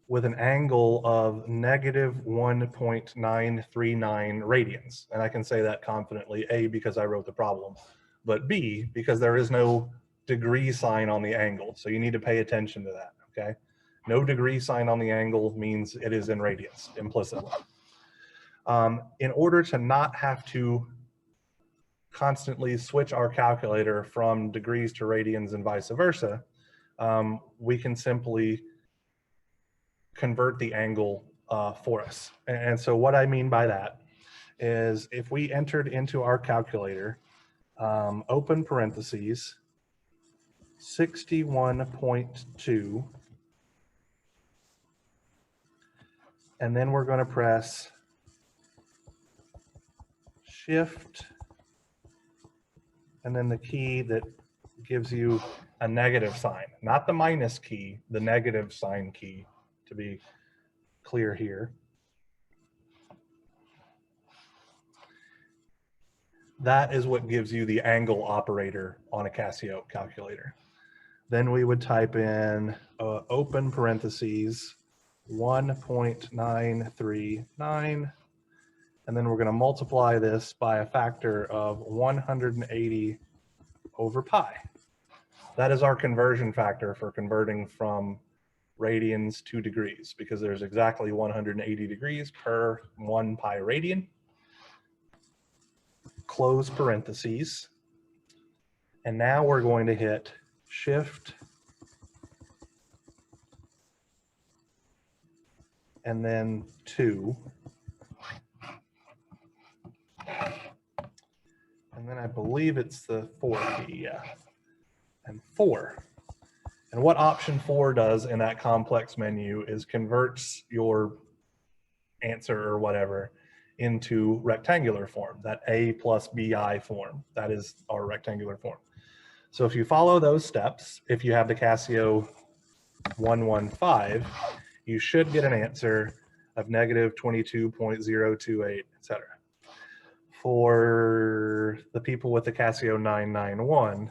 with an angle of -1.939 radians. And I can say that confidently, A, because I wrote the problem, but B, because there is no degree sign on the angle. So you need to pay attention to that, okay? No degree sign on the angle means it is in radians implicitly. In order to not have to constantly switch our calculator from degrees to radians and vice versa, we can simply convert the angle for us. And so what I mean by that is if we entered into our calculator, open parentheses, 61.2, and then we're going to press Shift, and then the key that gives you a negative sign, not the minus key, the negative sign key, to be clear here. That is what gives you the angle operator on a Casio calculator. Then we would type in open parentheses 1.939, and then we're going to multiply this by a factor of 180 over pi. That is our conversion factor for converting from radians to degrees, because there's exactly 180 degrees per 1 pi radian. Close parentheses. And now we're going to hit Shift and then 2. And then I believe it's the 4 key, yeah. And 4. And what option 4 does in that complex menu is converts your answer or whatever into rectangular form, that A plus BI form. That is our rectangular form. So if you follow those steps, if you have the Casio 115, you should get an answer of -22.028, etc. For the people with the Casio 991,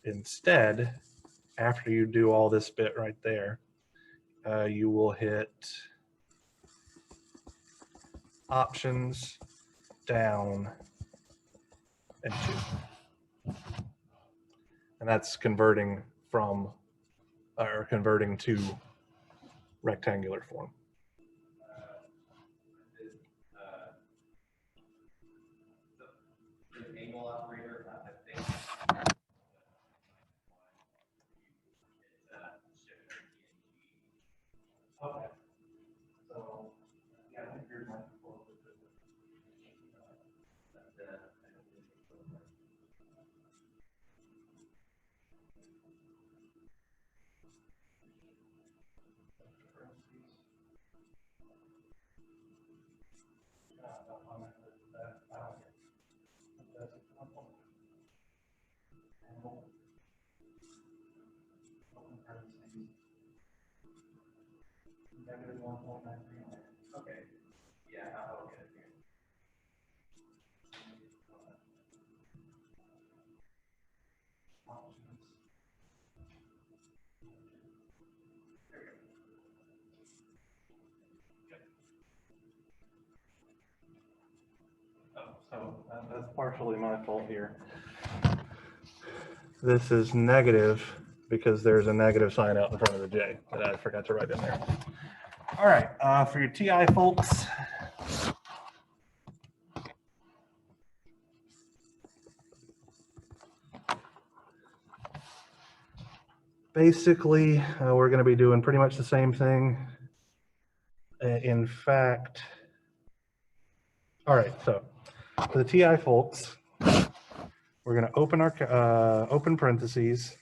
instead, after you do all this bit right there, you will hit options down and 2. And that's converting from, or converting to rectangular form. the angle operator, I think. Okay. So, yeah, I think here's my Okay. Yeah, I'll get it here. So that's partially my fault here. This is negative because there's a negative sign out in front of the J that I forgot to write in there. All right, for your TI folks. Basically, we're going to be doing pretty much the same thing. In fact, all right, so for the TI folks, we're going to open our open parentheses,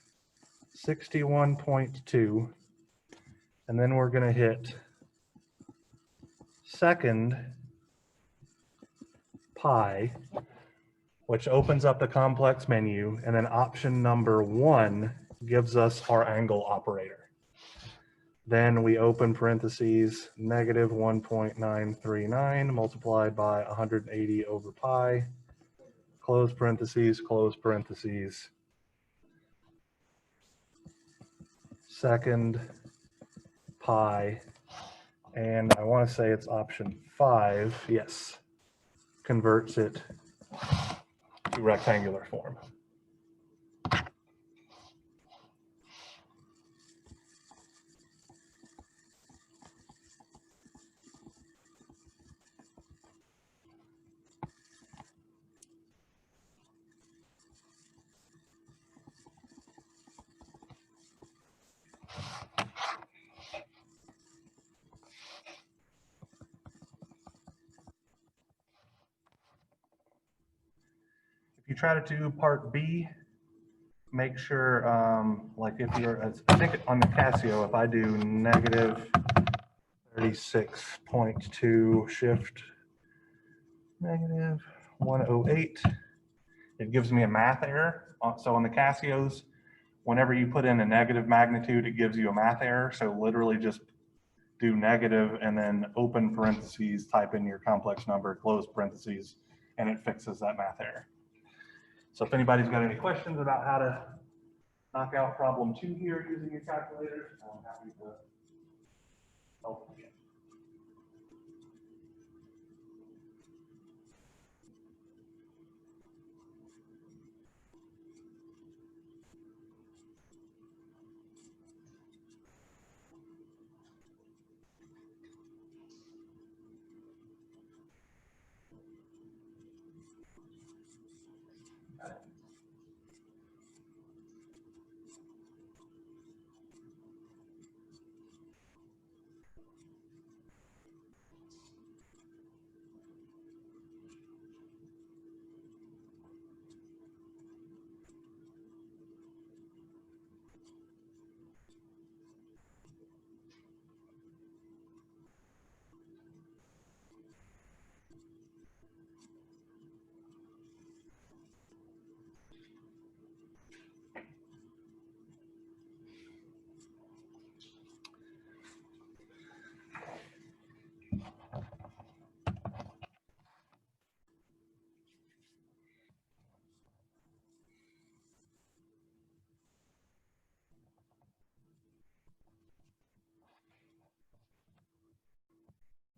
61.2, and then we're going to hit second pi, which opens up the complex menu, and then option number 1 gives us our angle operator. Then we open parentheses, negative 1.939 multiplied by 180 over pi, close parentheses, second pi, and I want to say it's option 5, yes, converts it to rectangular form. If you try to do part B, make sure, like if you're, I think on the Casio, if I do negative 36.2 shift negative 108, it gives me a math error. So on the Casios, whenever you put in a negative magnitude, it gives you a math error. So literally just do negative and then open parentheses, type in your complex number, close parentheses, and it fixes that math error. So if anybody's got any questions about how to knock out problem 2 here using your calculator, I'm happy to help you.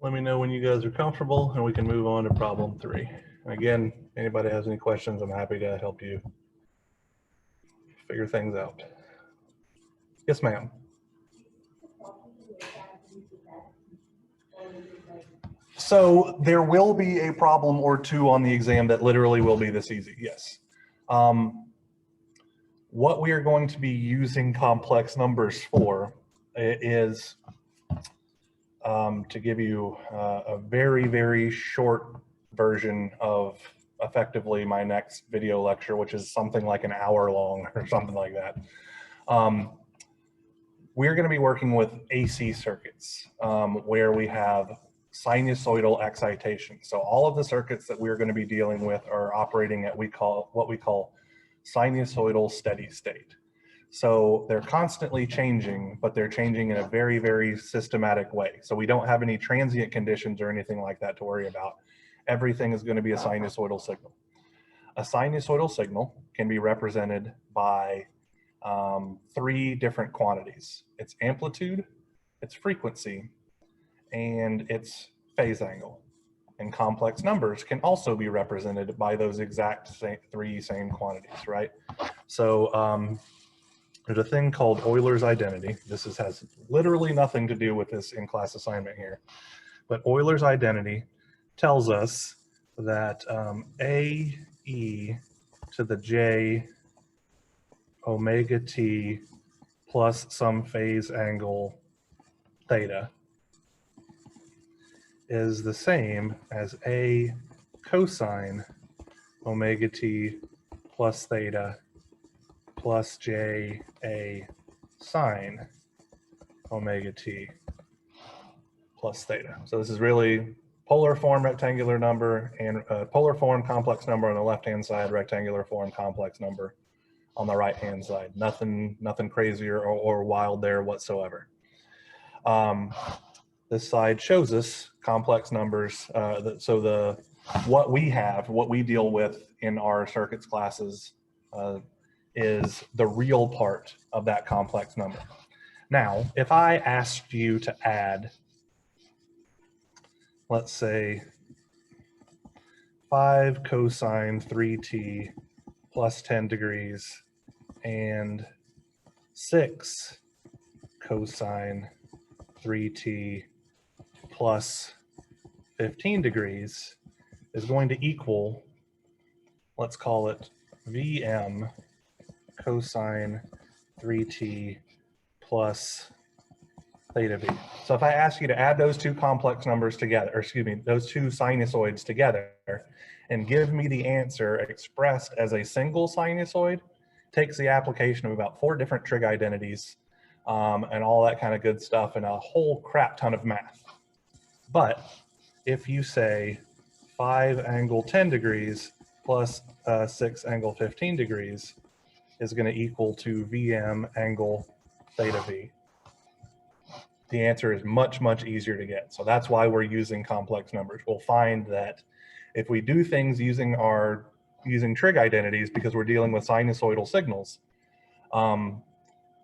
Let me know when you guys are comfortable and we can move on to problem 3. Again, anybody has any questions, I'm happy to help you figure things out. Yes, ma'am. So there will be a problem or 2 on the exam that literally will be this easy, yes. What we are going to be using complex numbers for is to give you a very, very short version of effectively my next video lecture, which is something like an hour long or something like that. We're going to be working with AC circuits where we have sinusoidal excitation. So all of the circuits that we're going to be dealing with are operating at what we call sinusoidal steady state. So they're constantly changing, but they're changing in a very, very systematic way. So we don't have any transient conditions or anything like that to worry about. Everything is going to be a sinusoidal signal. A sinusoidal signal can be represented by 3 different quantities. It's amplitude, its frequency, and its phase angle. And complex numbers can also be represented by those exact 3 same quantities, right? So there's a thing called Euler's identity. This has literally nothing to do with this in-class assignment here. But Euler's identity tells us that A e to the j omega t plus some phase angle theta is the same as A cosine omega t plus theta plus j a sine omega t plus theta. So this is really polar form rectangular number and polar form complex number on the left-hand side, rectangular form complex number on the right-hand side. Nothing crazier or wild there whatsoever. This slide shows us complex numbers. What we deal with in our circuits classes is the real part of that complex number. Now, if I asked you to add, let's say 5 cosine 3t plus 10 degrees and 6 cosine 3t plus 15 degrees is going to equal, let's call it Vm cosine 3t plus theta v. So if I ask you to add those two complex numbers together, or excuse me, those two sinusoids together, and give me the answer expressed as a single sinusoid, takes the application of about 4 different trig identities and all that kind of good stuff and a whole crap ton of math. But if you say 5 angle 10 degrees plus 6 angle 15 degrees is going to equal to Vm angle theta v, the answer is much, much easier to get. So that's why we're using complex numbers. We'll find that if we do things using trig identities, because we're dealing with sinusoidal signals,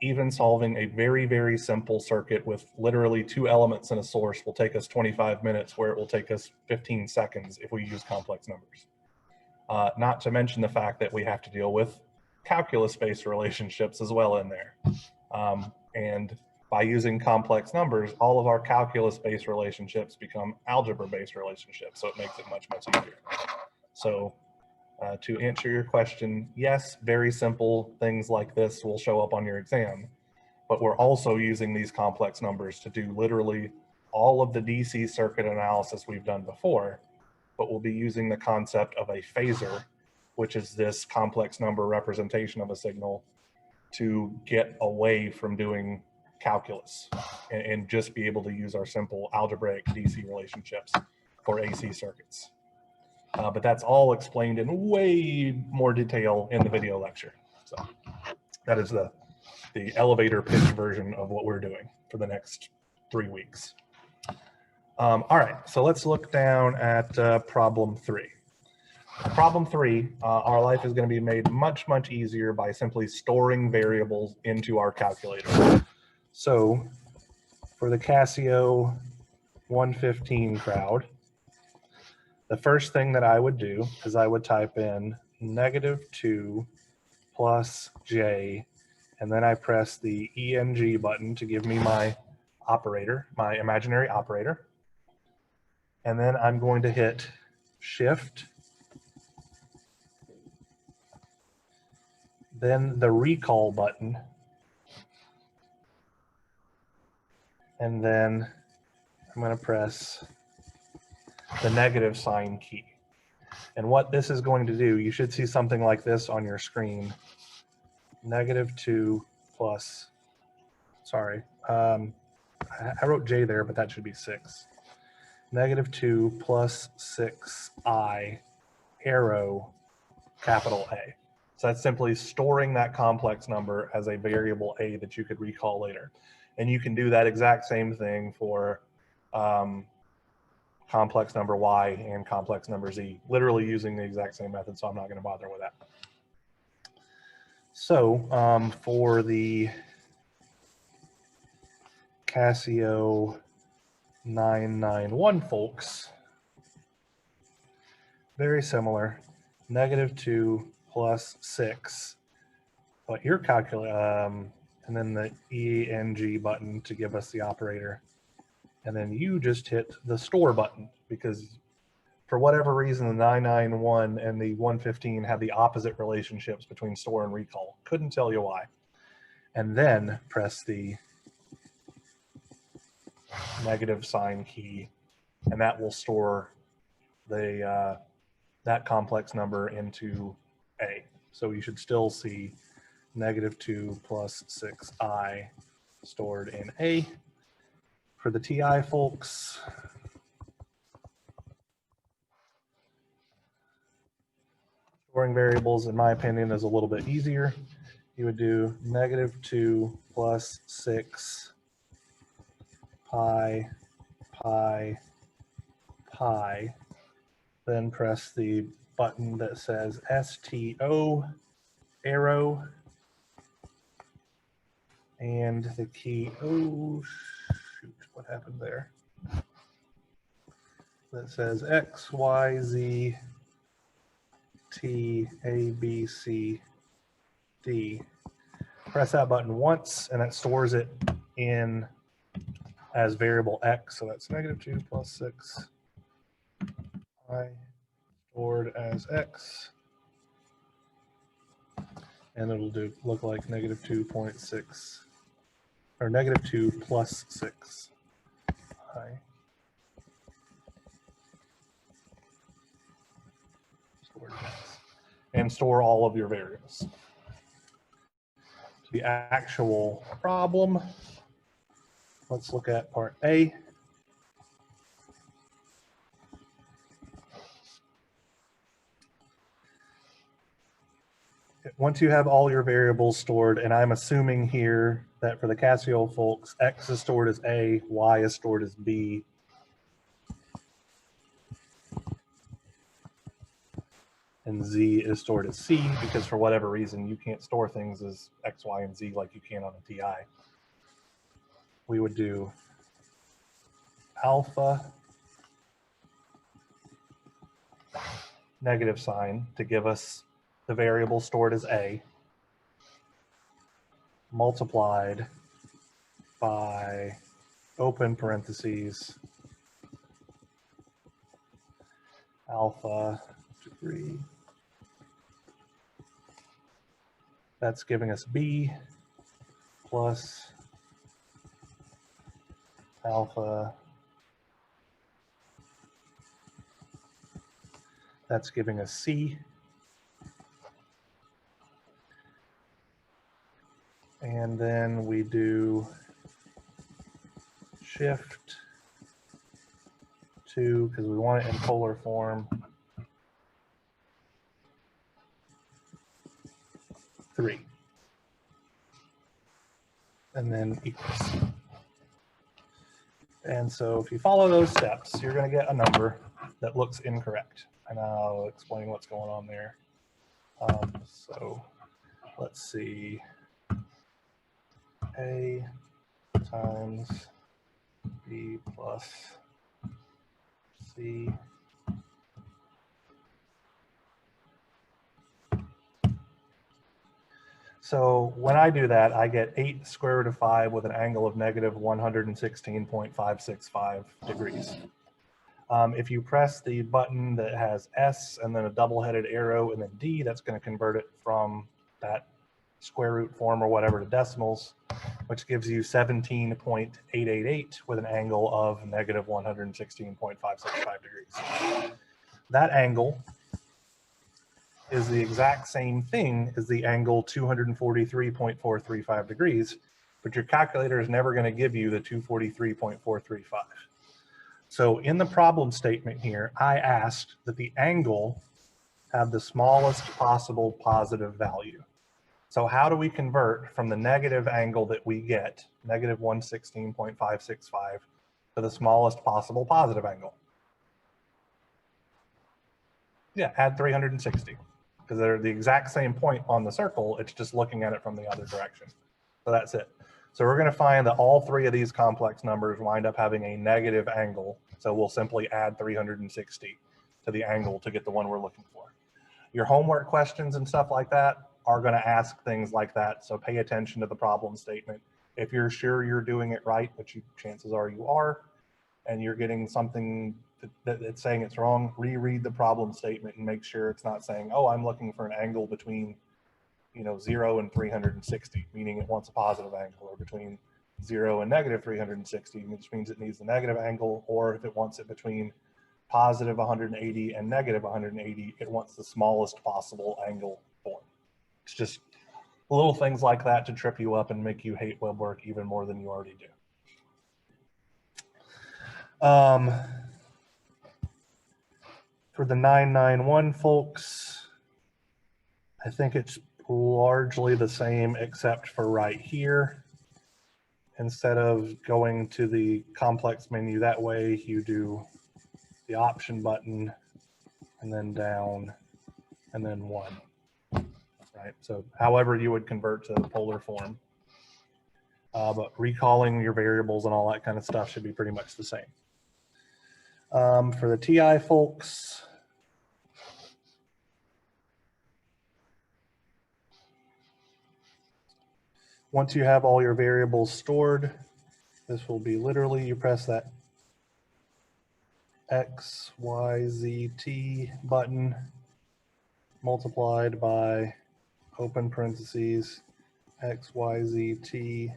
even solving a very, very simple circuit with literally 2 elements and a source will take us 25 minutes, where it will take us 15 seconds if we use complex numbers. Not to mention the fact that we have to deal with calculus-based relationships as well in there. And by using complex numbers, all of our calculus-based relationships become algebra-based relationships, so it makes it much, much easier. So to answer your question, yes, very simple things like this will show up on your exam, but we're also using these complex numbers to do literally all of the DC circuit analysis we've done before, but we'll be using the concept of a phasor, which is this complex number representation of a signal, to get away from doing calculus and just be able to use our simple algebraic DC relationships for AC circuits. But that's all explained in way more detail in the video lecture. So that is the elevator pitch version of what we're doing for the next 3 weeks. All right, so let's look down at problem 3. Problem 3, our life is going to be made much, much easier by simply storing variables into our calculator. So for the Casio 115 crowd, the first thing that I would do is I would type in -2 plus j, and then I press the ENG button to give me my operator, my imaginary operator. And then I'm going to hit Shift, then the recall button, and then I'm going to press the negative sign key. And what this is going to do, you should see something like this on your screen. -2 plus, sorry, I wrote J there, but that should be 6. -2 plus 6i arrow capital A. So that's simply storing that complex number as a variable A that you could recall later. And you can do that exact same thing for complex number Y and complex number Z, literally using the exact same method, so I'm not going to bother with that. So for the Casio 991 folks, very similar, -2 plus 6 what you're calculating, and then the ENG button to give us the operator. And then you just hit the store button because for whatever reason, the 991 and the 115 have the opposite relationships between store and recall. Couldn't tell you why. And then press the negative sign key, and that will store the that complex number into A. So you should still see -2 plus 6i stored in A. For the TI folks, storing variables, in my opinion, is a little bit easier. You would do -2 plus 6 pi pi pi, then press the button that says STO arrow and the key, oh shoot, what happened there? That says X, Y, Z, T, A, B, C, D. Press that button once and it stores it in as variable X. So that's -2 plus 6 I stored as X. And it'll look like -2.6 or -2 plus 6 I. Stored X. And store all of your variables. The actual problem, let's look at part A. Once you have all your variables stored, and I'm assuming here that for the Casio folks, X is stored as A, Y is stored as B, and Z is stored as C, because for whatever reason, you can't store things as X, Y, and Z like you can on a TI. We would do alpha negative sign to give us the variable stored as A, multiplied by open parentheses alpha degree. That's giving us B plus alpha. That's giving us C. And then we do shift 2 because we want it in polar form. 3. And then equals. And so if you follow those steps, you're going to get a number that looks incorrect. And I'll explain what's going on there. So let's see. A times B plus C So when I do that, I get 8 square root of 5 with an angle of -116.565 degrees. If you press the button that has S and then a double-headed arrow and then D, that's going to convert it from that square root form or whatever to decimals, which gives you 17.888 with an angle of -116.565 degrees. That angle is the exact same thing as the angle 243.435 degrees, but your calculator is never going to give you the 243.435. So in the problem statement here, I asked that the angle have the smallest possible positive value. So how do we convert from the negative angle that we get, -116.565, to the smallest possible positive angle? Yeah, add 360, because they're the exact same point on the circle. It's just looking at it from the other direction. So that's it. So we're going to find that all three of these complex numbers wind up having a negative angle. So we'll simply add 360 to the angle to get the one we're looking for. Your homework questions and stuff like that are going to ask things like that. So pay attention to the problem statement. If you're sure you're doing it right, which chances are you are, and you're getting something that it's saying it's wrong, reread the problem statement and make sure it's not saying, oh, I'm looking for an angle between 0 and 360, meaning it wants a positive angle, or between 0 and negative 360, which means it needs the negative angle, or if it wants it between positive 180 and negative 180, it wants the smallest possible angle form. It's just little things like that to trip you up and make you hate web work even more than you already do. For the 991 folks, I think it's largely the same except for right here. Instead of going to the complex menu that way, you do the option button and then down and then 1. Right? So however you would convert to the polar form. But recalling your variables and all that kind of stuff should be pretty much the same. For the TI folks, once you have all your variables stored, this will be literally, you press that X, Y, Z, T button multiplied by open parentheses, X, Y, Z, T.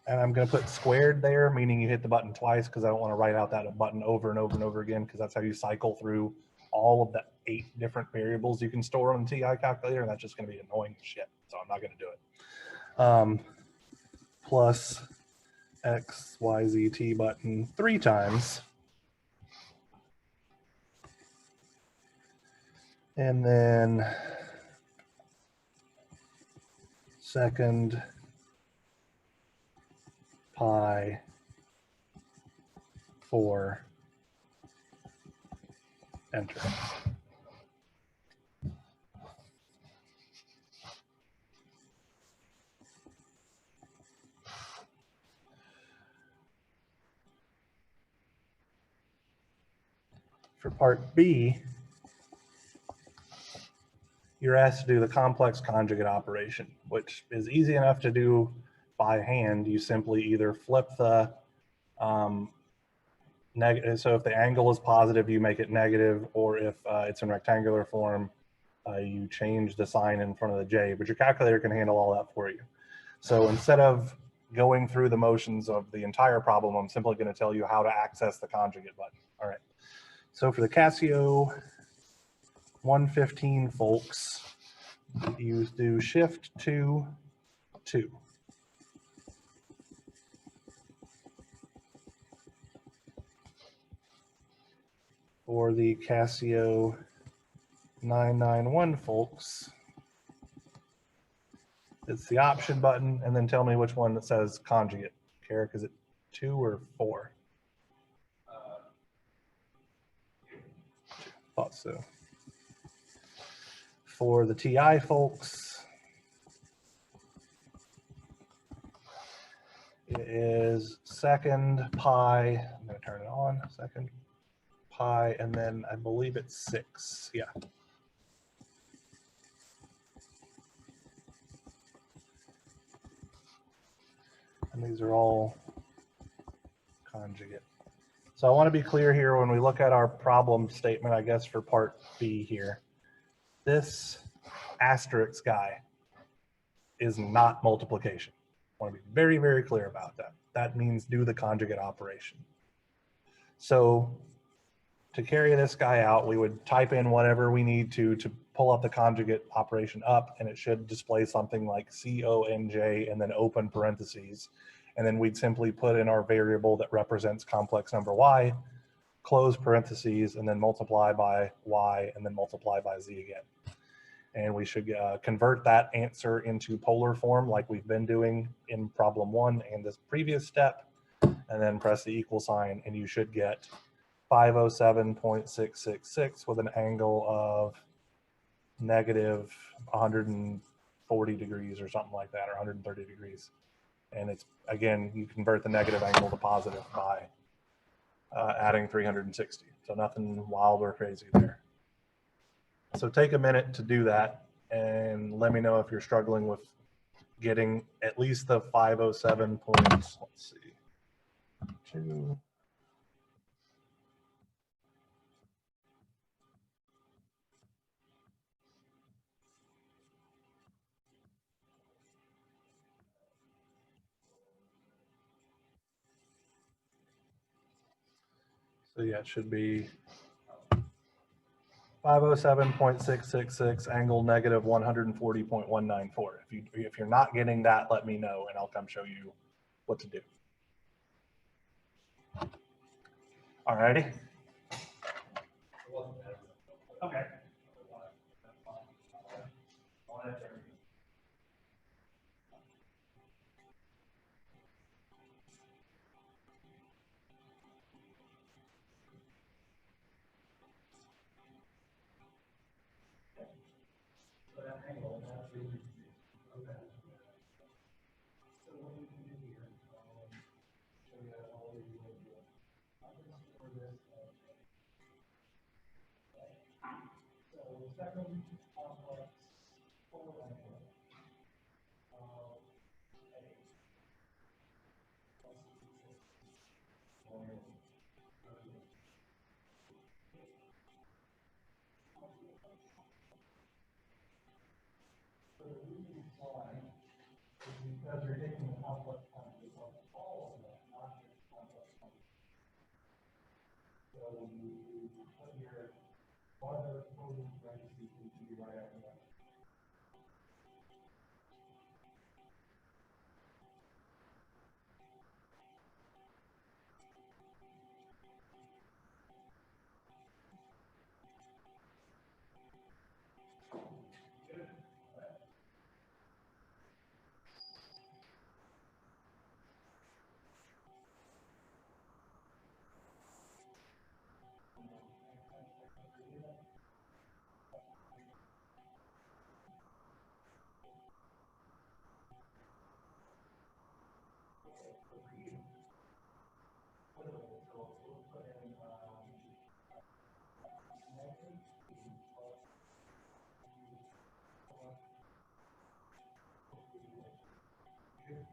And I'm going to put squared there, meaning you hit the button twice because I don't want to write out that button over and over and over again, because that's how you cycle through all of the 8 different variables you can store on the TI calculator, and that's just going to be annoying as shit. So I'm not going to do it. Plus X, Y, Z, T button 3 times. And then second pi 4, enter. For part B, you're asked to do the complex conjugate operation, which is easy enough to do by hand. You simply either flip the negative, so if the angle is positive, you make it negative, or if it's in rectangular form, you change the sign in front of the J, but your calculator can handle all that for you. So instead of going through the motions of the entire problem, I'm simply going to tell you how to access the conjugate button. All right. So for the Casio 115 folks, you do Shift 2, 2. For the Casio 991 folks, it's the option button, and then tell me which one that says conjugate. Carrick, is it 2 or 4? Thought so. For the TI folks, it is second pi. I'm going to turn it on. Second pi, and then I believe it's 6. Yeah. And these are all conjugate. So I want to be clear here when we look at our problem statement, I guess, for part B here. This asterisk guy is not multiplication. I want to be very, very clear about that. That means do the conjugate operation. So to carry this guy out, we would type in whatever we need to pull up the conjugate operation up, and it should display something like CONJ and then open parentheses. And then we'd simply put in our variable that represents complex number y, close parentheses, and then multiply by y, and then multiply by z again. And we should convert that answer into polar form like we've been doing in problem 1 and this previous step, and then press the equal sign, and you should get 507.666 with an angle of negative 140 degrees or something like that, or 130 degrees. And it's, again, you convert the negative angle to positive by adding 360. So nothing wild or crazy there. So take a minute to do that and let me know if you're struggling with getting at least the 507 points. Let's see. 2. So yeah, it should be 507.666 angle negative 140.194. If you're not getting that, let me know and I'll come show you what to do. Alrighty. Okay. Because you're taking the complex quantities of all of them, not just complex quantities. So you put your one of those total parentheses to be right after that.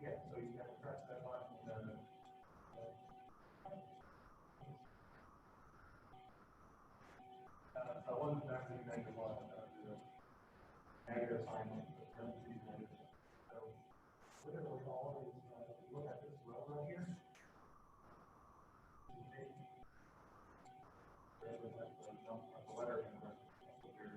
Yeah, so you have to press that button and then I wasn't actually negative one, negative sign, parentheses, negative. So literally all of these, if you look at this row right here, you take the jump of the letter and that's what you're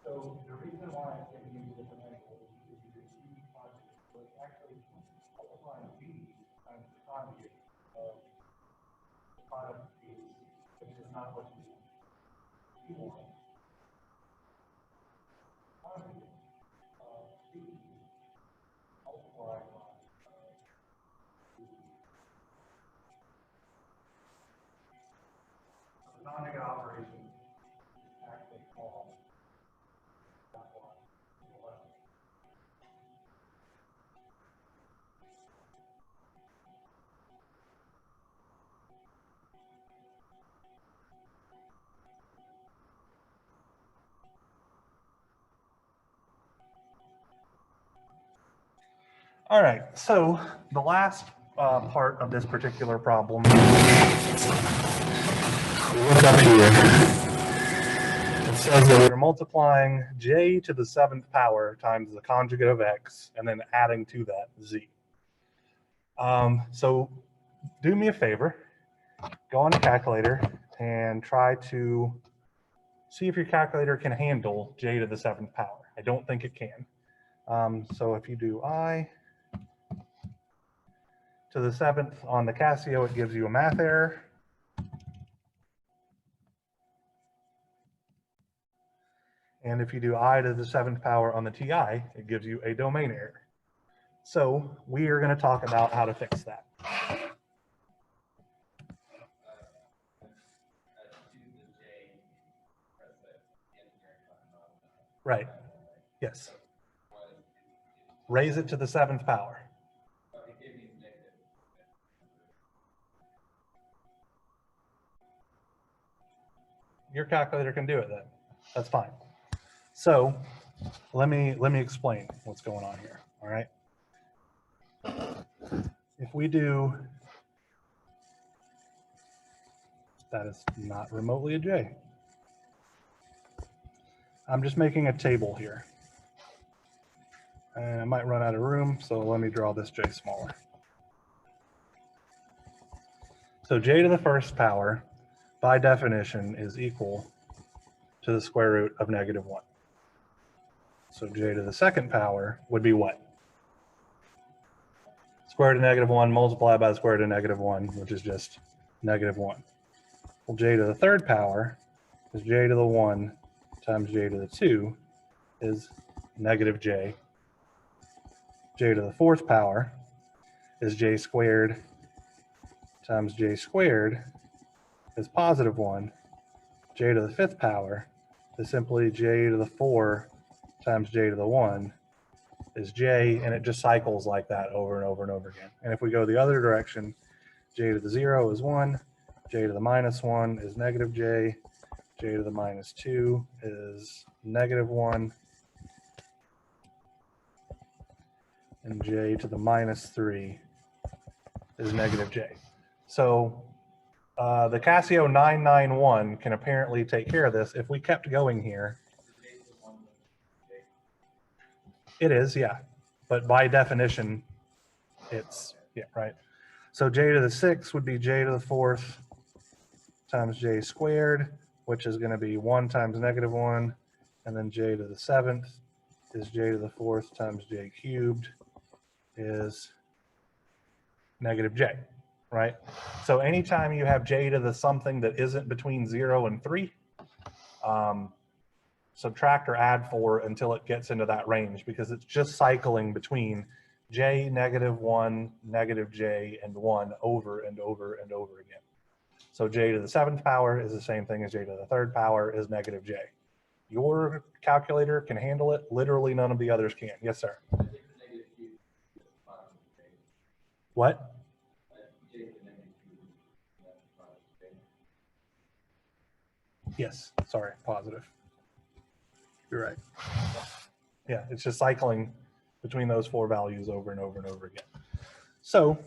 So the reason why I'm giving you different angles is because you can see conjugate. So it's actually multiplying b times the conjugate of the product of these, which is not what you want. You want conjugate of b multiplied by b. The conjugate operation actually called that one to the left. All right, so the last part of this particular problem. Look up here. It says that we're multiplying j to the 7th power times the conjugate of x and then adding to that z. So do me a favor, go on a calculator and try to see if your calculator can handle j to the 7th power. I don't think it can. So if you do I to the 7th on the Casio, it gives you a math error. And if you do I to the 7th power on the TI, it gives you a domain error. So we are going to talk about how to fix that. Right. Yes. Raise it to the 7th power. Oh, it gave me negative. Your calculator can do it then. That's fine. So let me explain what's going on here. All right. If we do, that is not remotely a J. I'm just making a table here. And I might run out of room, so let me draw this J smaller. So J to the 1st power, by definition, is equal to the square root of -1. So J to the 2nd power would be what? Square root of -1 multiplied by the square root of -1, which is just -1. Well, J to the 3rd power is J to the 1 times J to the 2 is -J. J to the 4th power is J squared times J squared is +1. J to the 5th power is simply J to the 4 times J to the 1 is J, and it just cycles like that over and over and over again. And if we go the other direction, J to the 0 is 1, J to the -1 is -J, J to the -2 is -1, and J to the -3 is -J. So the Casio 991 can apparently take care of this if we kept going here. It is, yeah. But by definition, it's, yeah, right. So J to the 6 would be J to the 4th times J squared, which is going to be 1 times -1. And then J to the 7th is J to the 4th times J cubed is -J, right? So anytime you have J to the something that isn't between 0 and 3, subtract or add 4 until it gets into that range, because it's just cycling between J, -1, -J, and 1 over and over and over again. So J to the 7th power is the same thing as J to the 3rd power is -J. Your calculator can handle it. Literally none of the others can. Yes, sir. What? Yes, sorry, positive. You're right. Yeah, it's just cycling between those 4 values over and over and over again. So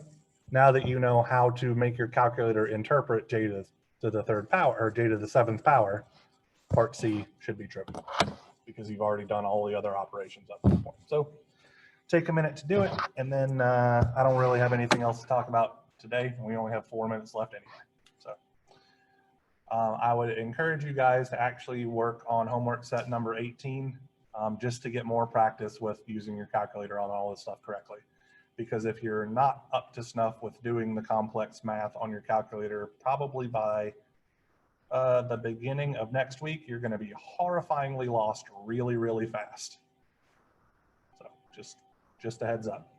now that you know how to make your calculator interpret J to the 3rd power or J to the 7th power, part C should be trivial because you've already done all the other operations up to this point. So take a minute to do it, and then I don't really have anything else to talk about today. We only have 4 minutes left anyway. So I would encourage you guys to actually work on homework set number 18 just to get more practice with using your calculator on all this stuff correctly. Because if you're not up to snuff with doing the complex math on your calculator, probably by the beginning of next week, you're going to be horrifyingly lost really, really fast. So just a heads up.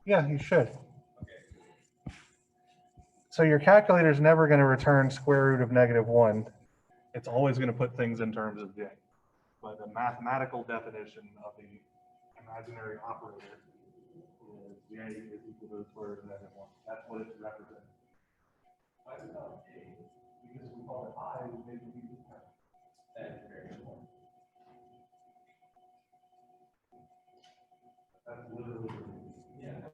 Yeah, you should. So your calculator is never going to return square root of -1. It's always going to put things in terms of j. But the mathematical definition of the imaginary operator is j is equal to the square root of -1. That's what it's representing. Why is it not J? Because we call it I, which makes it equal to. That's very important. That's literally. Yeah.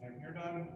If you're done